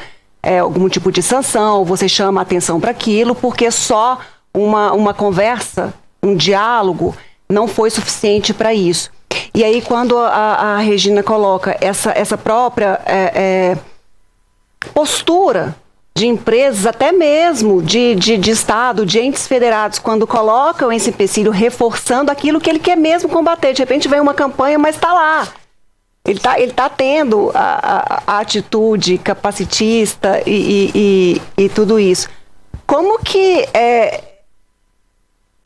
algum tipo de sanção, você chama a atenção para aquilo, porque só uma conversa, um diálogo, não foi suficiente para isso. E aí, quando a Regina coloca essa própria postura de empresas, até mesmo de Estado, de entes federados, quando colocam esse empecilho, reforçando aquilo que ele quer mesmo combater. De repente vem uma campanha, mas está lá. Ele tá tendo a atitude capacitista e tudo isso. Como que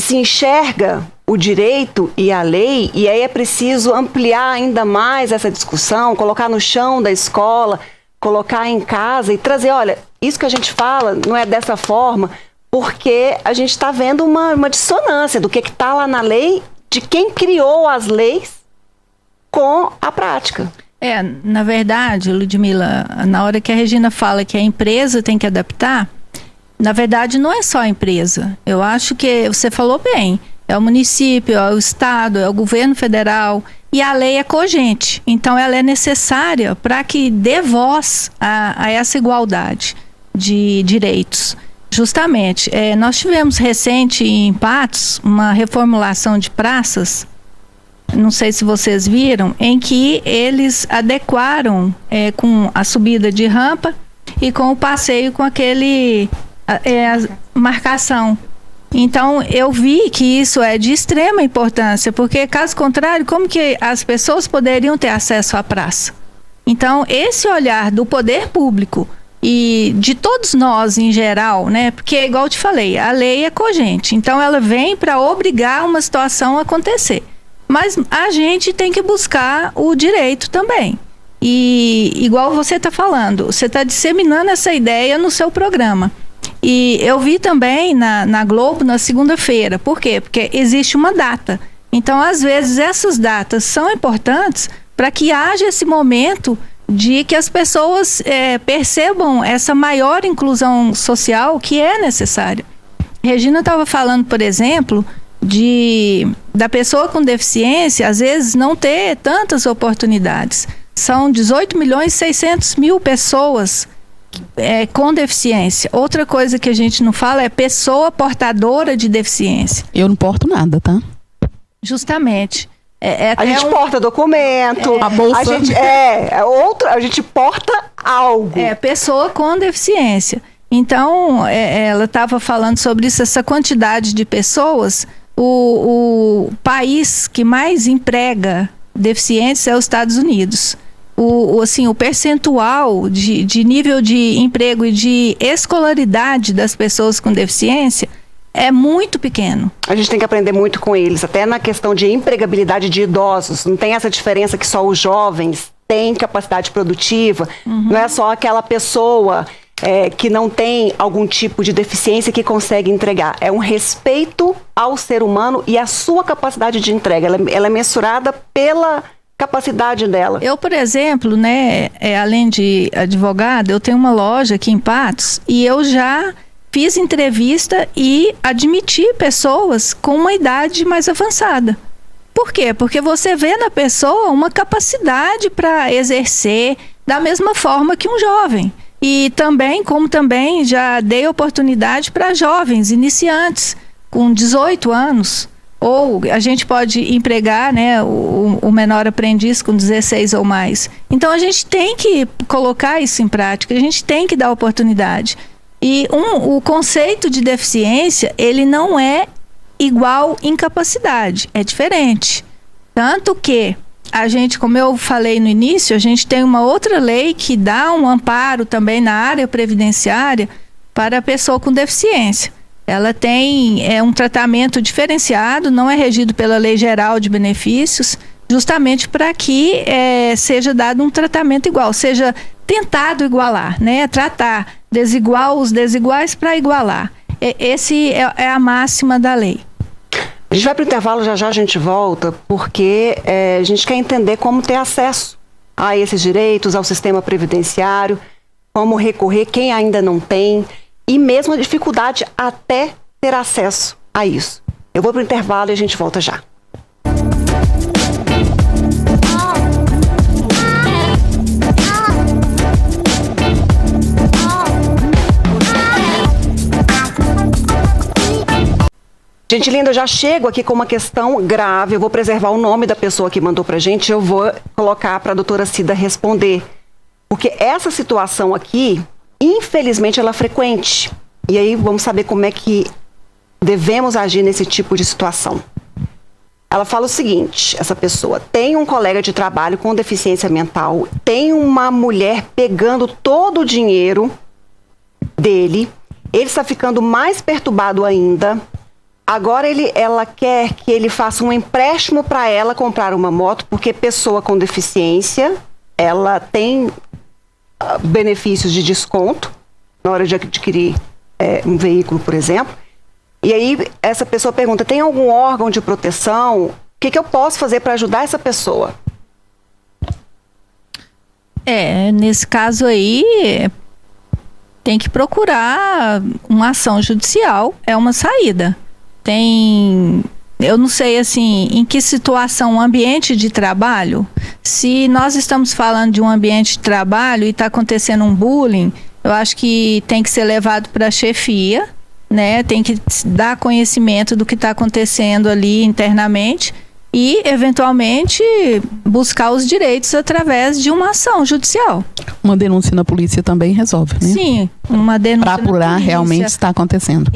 se enxerga o direito e a lei, e aí é preciso ampliar ainda mais essa discussão, colocar no chão da escola, colocar em casa e trazer, olha, isso que a gente fala não é dessa forma, porque a gente está vendo uma dissonância do que está lá na lei, de quem criou as leis com a prática. Na verdade, Ludmila, na hora que a Regina fala que a empresa tem que adaptar, na verdade não é só a empresa. Eu acho que você falou bem. é o município, é o estado, é o governo federal, e a lei é cogente. Então ela é necessária para que dê voz a essa igualdade de direitos. Justamente, nós tivemos recente em Patos uma reformulação de praças, não sei se vocês viram, em que eles adequaram com a subida de rampa e com o passeio com aquele marcação. Então eu vi que isso é de extrema importância, porque caso contrário, como que as pessoas poderiam ter acesso à praça? Então esse olhar do poder público e de todos nós em geral, né? Porque igual eu te falei, a lei é cogente, então ela vem para obrigar uma situação a acontecer. Mas a gente tem que buscar o direito também. E igual você está falando, você está disseminando essa ideia no seu programa. E eu vi também na Globo na segunda-feira. Por quê? Porque existe uma data. Então, às vezes, essas datas são importantes para que haja esse momento de que as pessoas percebam essa maior inclusão social que é necessária. Regina estava falando, por exemplo, da pessoa com deficiência, às vezes, não ter tantas oportunidades. São 18.600.000 pessoas com deficiência. Outra coisa que a gente não fala é pessoa portadora de deficiência. Eu não porto nada, tá? Justamente. A gente porta documento, a bolsa. A gente porta algo. Pessoa com deficiência. Então, ela estava falando sobre isso, essa quantidade de pessoas. O país que mais emprega deficientes é os Estados Unidos. O percentual de nível de emprego e de escolaridade das pessoas com deficiência é muito pequeno. A gente tem que aprender muito com eles, até na questão de empregabilidade de idosos. Não tem essa diferença que só os jovens têm capacidade produtiva. Não é só aquela pessoa que não tem algum tipo de deficiência que consegue entregar. É um respeito ao ser humano e à sua capacidade de entrega. Ela é mensurada pela capacidade dela. Eu, por exemplo, né, além de advogada, eu tenho uma loja aqui em Patos e eu já fiz entrevista e admiti pessoas com uma idade mais avançada. Por quê? Porque você vê na pessoa uma capacidade para exercer da mesma forma que um jovem. E também, como também já dei oportunidade para jovens iniciantes com 18 anos. Ou a gente pode empregar, né, o menor aprendiz com 16 ou mais. Então a gente tem que colocar isso em prática, a gente tem que dar oportunidade. E o conceito de deficiência, ele não é igual incapacidade, é diferente. Tanto que a gente, como eu falei no início, a gente tem uma outra lei que dá um amparo também na área previdenciária para a pessoa com deficiência. Ela tem um tratamento diferenciado, não é regido pela Lei Geral de Benefícios, justamente para que seja dado um tratamento igual, seja tentado igualar, né? Tratar os desiguais para igualar. Esse é a máxima da lei. A gente vai para o intervalo, já a gente volta, porque a gente quer entender como ter acesso a esses direitos, ao sistema previdenciário, como recorrer, quem ainda não tem, e mesmo a dificuldade até ter acesso a isso. Eu vou para o intervalo e a gente volta já. Gente linda, eu já chego aqui com uma questão grave. Eu vou preservar o nome da pessoa que mandou pra gente. Eu vou colocar para a doutora Cida responder. Porque essa situação aqui, infelizmente, ela é frequente. E aí vamos saber como é que devemos agir nesse tipo de situação. Ela fala o seguinte, essa pessoa: tem um colega de trabalho com deficiência mental, tem uma mulher pegando todo o dinheiro dele, ele está ficando mais perturbado ainda. Agora ela quer que ele faça um empréstimo para ela comprar uma moto, porque pessoa com deficiência, ela tem benefícios de desconto na hora de adquirir um veículo, por exemplo. E aí essa pessoa pergunta: tem algum órgão de proteção? O que eu posso fazer para ajudar essa pessoa? Nesse caso aí, tem que procurar uma ação judicial, é uma saída. Tem eu não sei, assim, em que situação, um ambiente de trabalho, se nós estamos falando de um ambiente de trabalho e está acontecendo um bullying, eu acho que tem que ser levado para a chefia, né? Tem que dar conhecimento do que está acontecendo ali internamente e, eventualmente, buscar os direitos através de uma ação judicial. Uma denúncia na polícia também resolve, né? Sim, uma denúncia para apurar realmente está acontecendo.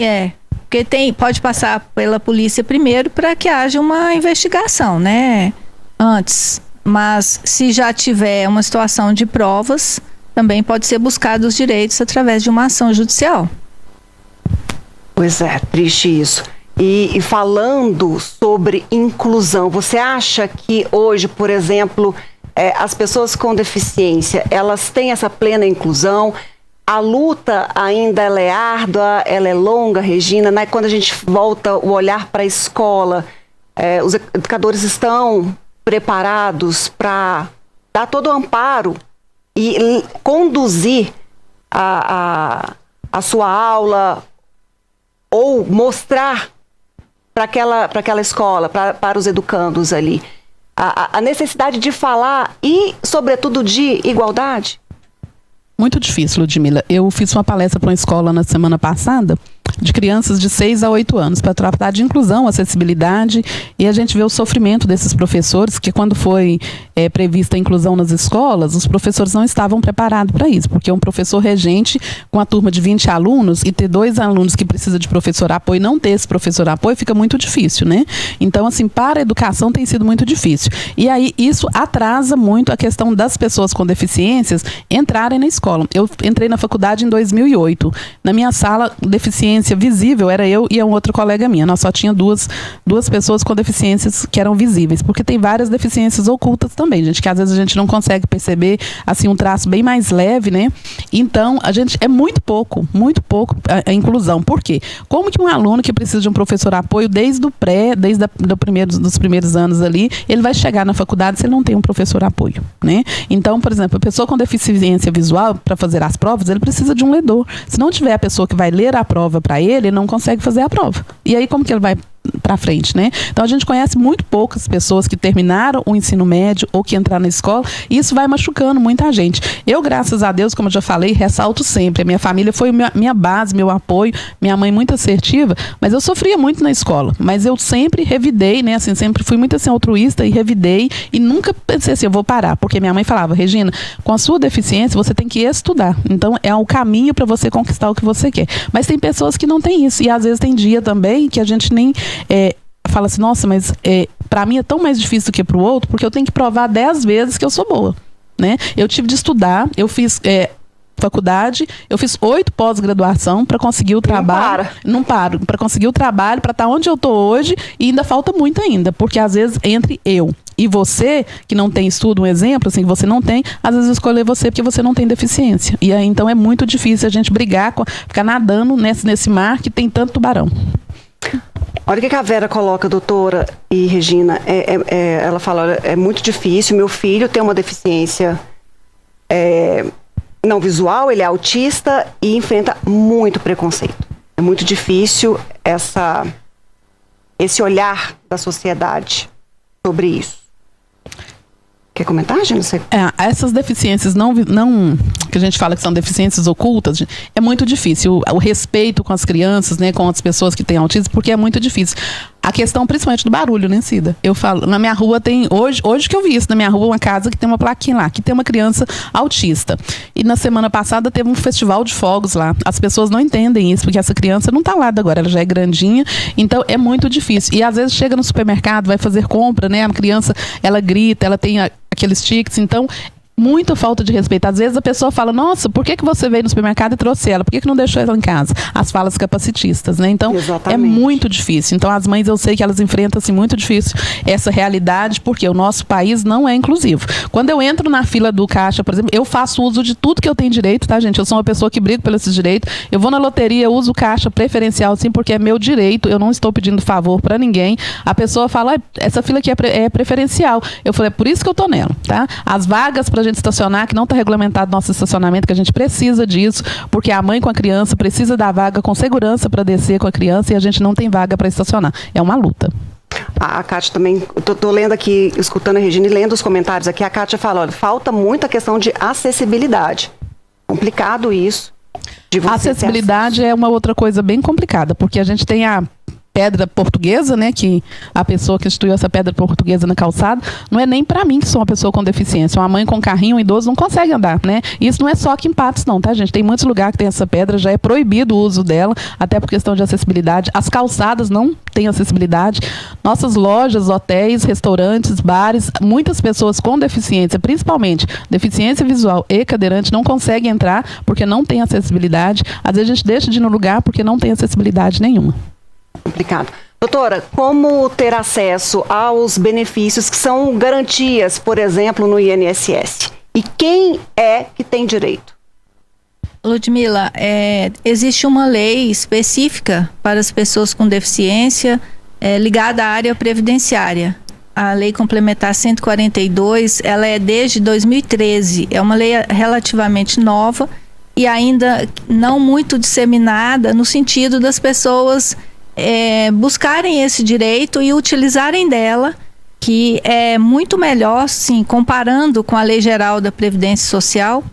Porque pode passar pela polícia primeiro para que haja uma investigação, né? Antes. Mas se já tiver uma situação de provas, também pode ser buscado os direitos através de uma ação judicial. Pois é, triste isso. E falando sobre inclusão, você acha que hoje, por exemplo, as pessoas com deficiência, elas têm essa plena inclusão? A luta ainda ela é árdua, ela é longa, Regina, né? Quando a gente volta o olhar para a escola, os educadores estão preparados para dar todo o amparo e conduzir a sua aula ou mostrar para aquela escola, para os educandos ali, a necessidade de falar e, sobretudo, de igualdade? Muito difícil, Ludmila. Eu fiz uma palestra para uma escola na semana passada de crianças de 6 a 8 anos para tratar de inclusão, acessibilidade, e a gente vê o sofrimento desses professores, que quando foi prevista a inclusão nas escolas, os professores não estavam preparados para isso, porque um professor regente com a turma de 20 alunos e ter 2 alunos que precisam de professor apoio e não ter esse professor apoio fica muito difícil, né? Então, assim, para a educação tem sido muito difícil. E aí isso atrasa muito a questão das pessoas com deficiências entrarem na escola. Eu entrei na faculdade em 2008. Na minha sala, deficiência visível era eu e uma outra colega minha. Nós só tinha duas pessoas com deficiências que eram visíveis, porque tem várias deficiências ocultas também, gente, que às vezes a gente não consegue perceber, assim, um traço bem mais leve, né? Então, a gente é muito pouco a inclusão. Por quê? Como que um aluno que precisa de um professor apoio desde dos primeiros anos ali, ele vai chegar na faculdade se ele não tem um professor apoio, né? Então, por exemplo, a pessoa com deficiência visual, para fazer as provas, ele precisa de um ledor. Se não tiver a pessoa que vai ler a prova para ele não consegue fazer a prova. E aí como que ele vai para frente, né? Então a gente conhece muito poucas pessoas que terminaram o ensino médio ou que entraram na escola, e isso vai machucando muita gente. Eu, graças a Deus, como eu já falei, ressalto sempre, a minha família foi minha base, meu apoio, minha mãe muito assertiva, mas eu sofria muito na escola, mas eu sempre revidei, né? Assim, sempre fui muito assim altruísta e revidei e nunca pensei assim, eu vou parar, porque minha mãe falava, Regina, com a sua deficiência você tem que estudar, então é o caminho para você conquistar o que você quer. Mas tem pessoas que não têm isso, e às vezes tem dia também que a gente nem fala assim, nossa, mas para mim é tão mais difícil do que para o outro, porque eu tenho que provar 10 vezes que eu sou boa, né? Eu tive de estudar, eu fiz faculdade, eu fiz 8 pós-graduação para conseguir o trabalho. Não paro. Para conseguir o trabalho, para estar onde eu estou hoje, e ainda falta muito ainda, porque às vezes entre eu e você, que não tem estudo, um exemplo, assim, que você não tem, às vezes eu escolher você porque você não tem deficiência. E aí, então, é muito difícil a gente brigar, ficar nadando nesse mar que tem tanto tubarão. Olha o que a Vera coloca, doutora e Regina. Ela fala, olha, é muito difícil, meu filho tem uma deficiência não visual, ele é autista e enfrenta muito preconceito. É muito difícil esse olhar da sociedade sobre isso. Quer comentar, gente? Essas deficiências não que a gente fala que são deficiências ocultas, é muito difícil. O respeito com as crianças, né, com as pessoas que têm autismo, porque é muito difícil. A questão principalmente do barulho, né, Cida? Eu falo, na minha rua tem, hoje que eu vi isso, na minha rua uma casa que tem uma plaquinha lá, que tem uma criança autista. E na semana passada teve um festival de fogos lá. As pessoas não entendem isso, porque essa criança não tá lá agora, ela já é grandinha, então é muito difícil. E às vezes chega no supermercado, vai fazer compra, né, a criança, ela grita, ela tem aqueles tics, então muita falta de respeito. Às vezes a pessoa fala, nossa, por que você veio no supermercado e trouxe ela? Por que não deixou ela em casa? As falas capacitistas, né? Então, exatamente, é muito difícil. Então, as mães, eu sei que elas enfrentam, assim, muito difícil essa realidade, porque o nosso país não é inclusivo. Quando eu entro na fila do caixa, por exemplo, eu faço uso de tudo que eu tenho direito, tá, gente? Eu sou uma pessoa que brigo pelos esses direitos. Eu vou na loteria, eu uso caixa preferencial, sim, porque é meu direito, eu não estou pedindo favor para ninguém. A pessoa fala, essa fila aqui é preferencial. Eu falei, é por isso que eu tô nela, tá? As vagas pra gente estacionar, que não está regulamentado nosso estacionamento, que a gente precisa disso, porque a mãe com a criança precisa da vaga com segurança para descer com a criança e a gente não tem vaga para estacionar. É uma luta. A Kátia também, estou lendo aqui, escutando a Regina e lendo os comentários aqui, a Kátia fala, olha, falta muito a questão de acessibilidade. Complicado isso. A acessibilidade é uma outra coisa bem complicada, porque a gente tem a pedra portuguesa, né, que a pessoa que instituiu essa pedra portuguesa na calçada, não é nem para mim que sou uma pessoa com deficiência. Uma mãe com carrinho, um idoso não consegue andar, né? E isso não é só aqui em Patos não, tá, gente? Tem muitos lugares que tem essa pedra, já é proibido o uso dela, até por questão de acessibilidade. As calçadas não têm acessibilidade. Nossas lojas, hotéis, restaurantes, bares, muitas pessoas com deficiência, principalmente deficiência visual e cadeirante, não conseguem entrar porque não tem acessibilidade. Às vezes a gente deixa de ir no lugar porque não tem acessibilidade nenhuma. Complicado. Doutora, como ter acesso aos benefícios que são garantias, por exemplo, no INSS? E quem é que tem direito? Ludmila, existe uma lei específica para as pessoas com deficiência ligada à área previdenciária. A Lei Complementar 142, ela é desde 2013, é uma lei relativamente nova e ainda não muito disseminada no sentido das pessoas buscarem esse direito e utilizarem dela, que é muito melhor, sim, comparando com a Lei Geral da Previdência Social.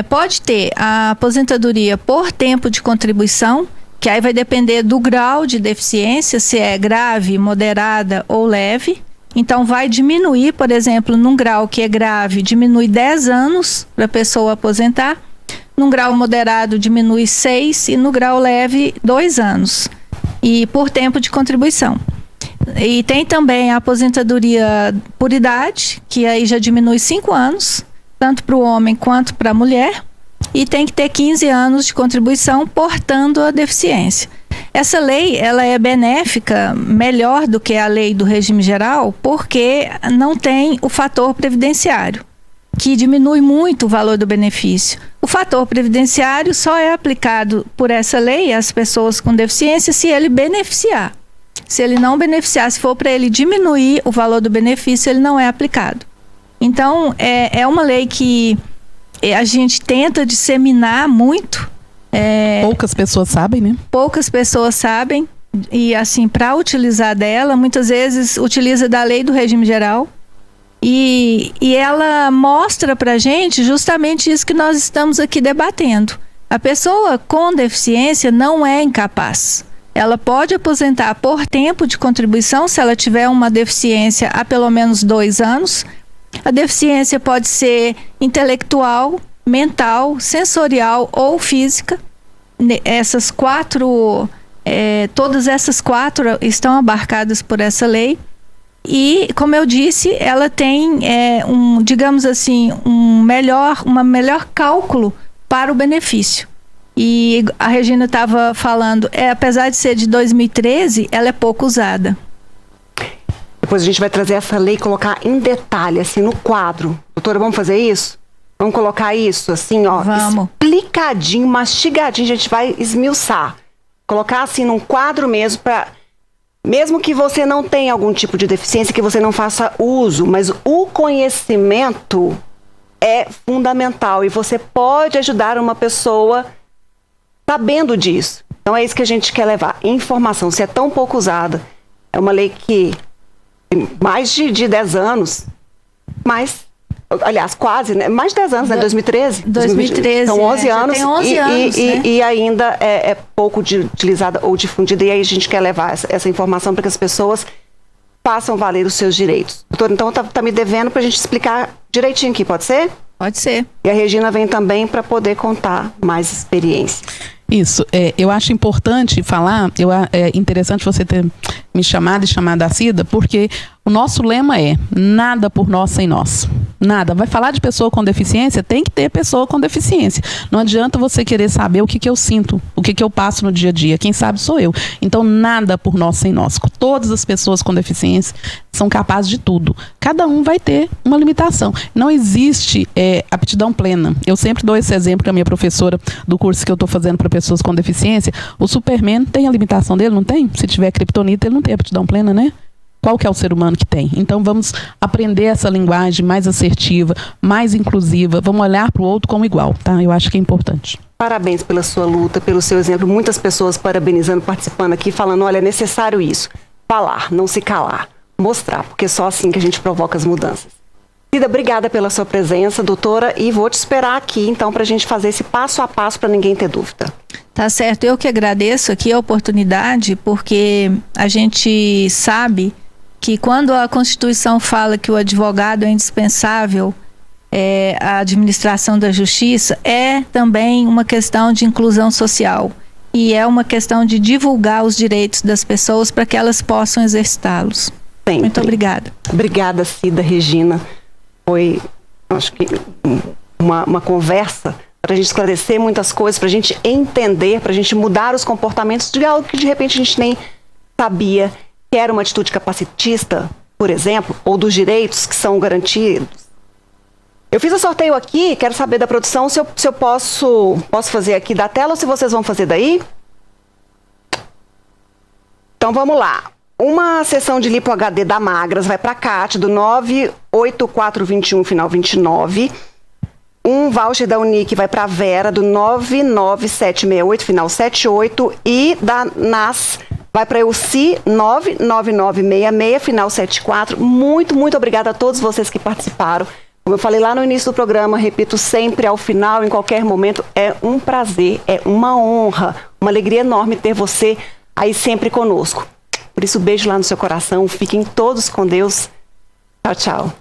Pode ter a aposentadoria por tempo de contribuição, que aí vai depender do grau de deficiência, se é grave, moderada ou leve. Então vai diminuir, por exemplo, num grau que é grave, diminui 10 anos para a pessoa aposentar, num grau moderado diminui 6 e no grau leve 2 anos. E por tempo de contribuição. E tem também a aposentadoria por idade, que aí já diminui 5 anos, tanto para o homem quanto para a mulher, e tem que ter 15 anos de contribuição portando a deficiência. Essa lei, ela é benéfica, melhor do que a lei do regime geral, porque não tem o fator previdenciário, que diminui muito o valor do benefício. O fator previdenciário só é aplicado por essa lei às pessoas com deficiência se ele beneficiar. Se ele não beneficiar, se for para ele diminuir o valor do benefício, ele não é aplicado. Então, é uma lei que a gente tenta disseminar muito. Poucas pessoas sabem, né? Poucas pessoas sabem. E, assim, para utilizar dela, muitas vezes utiliza da lei do regime geral. E ela mostra pra gente justamente isso que nós estamos aqui debatendo. A pessoa com deficiência não é incapaz. Ela pode aposentar por tempo de contribuição se ela tiver uma deficiência há pelo menos 2 anos. A deficiência pode ser intelectual, mental, sensorial ou física. Essas 4, todas essas 4 estão abarcadas por essa lei. E, como eu disse, ela tem, digamos assim, uma melhor cálculo para o benefício. E a Regina estava falando, apesar de ser de 2013, ela é pouco usada. Depois a gente vai trazer essa lei e colocar em detalhe, assim, no quadro. Doutora, vamos fazer isso? Vamos colocar isso, assim, ó, vamos. Explicadinho, mastigadinho, a gente vai esmiuçar. Colocar, assim, num quadro mesmo para... Mesmo que você não tenha algum tipo de deficiência, que você não faça uso, mas o conhecimento é fundamental e você pode ajudar uma pessoa sabendo disso. Então é isso que a gente quer levar, informação. Se é tão pouco usada, é uma lei que tem mais de 10 anos, aliás, quase, né? Mais de 10 anos, né? 2013? 2013. São 11 anos. Tem 11 anos, né? E ainda é pouco utilizada ou difundida. E aí a gente quer levar essa informação para que as pessoas façam valer os seus direitos. Doutor, então tá me devendo para a gente explicar direitinho aqui, pode ser? Pode ser. E a Regina vem também para poder contar mais experiência. Isso, eu acho importante falar, é interessante você ter me chamado e chamado a Cida, porque o nosso lema é nada por nós sem nós. Nada. Vai falar de pessoa com deficiência? Tem que ter pessoa com deficiência. Não adianta você querer saber o que eu sinto, o que eu passo no dia a dia. Quem sabe sou eu. Então, nada por nós sem nós. Todas as pessoas com deficiência são capazes de tudo. Cada um vai ter uma limitação. Não existe aptidão plena. Eu sempre dou esse exemplo com a minha professora do curso que eu estou fazendo para pessoas com deficiência. O Superman tem a limitação dele, não tem? Se tiver criptonita, ele não tem aptidão plena, né? Qual que é o ser humano que tem? Então vamos aprender essa linguagem mais assertiva, mais inclusiva, vamos olhar para o outro como igual, tá? Eu acho que é importante. Parabéns pela sua luta, pelo seu exemplo. Muitas pessoas parabenizando, participando aqui, falando, olha, é necessário isso. falar, não se calar, mostrar, porque é só assim que a gente provoca as mudanças. Cida, obrigada pela sua presença, doutora, e vou te esperar aqui, então, para a gente fazer esse passo a passo para ninguém ter dúvida. Tá certo, eu que agradeço aqui a oportunidade, porque a gente sabe que quando a Constituição fala que o advogado é indispensável à administração da justiça, é também uma questão de inclusão social e é uma questão de divulgar os direitos das pessoas para que elas possam exercitá-los. Sempre. Muito obrigada. Obrigada, Cida, Regina. Foi, acho que, uma conversa para a gente esclarecer muitas coisas, para a gente entender, para a gente mudar os comportamentos de algo que de repente a gente nem sabia que era uma atitude capacitista, por exemplo, ou dos direitos que são garantidos. Eu fiz o sorteio aqui, quero saber da produção se eu posso fazer aqui da tela ou se vocês vão fazer daí. Então vamos lá. Uma sessão de lipo HD da Magras vai para a Cátia, do 98421, final 29. Um voucher da Unic vai para a Vera, do 99768, final 78. E da NAS vai para a Elci, 99966, final 74. Muito, muito obrigada a todos vocês que participaram. Como eu falei lá no início do programa, repito sempre ao final, em qualquer momento, é um prazer, é uma honra, uma alegria enorme ter você aí sempre conosco. Por isso, beijo lá no seu coração. Fiquem todos com Deus. Tchau, tchau.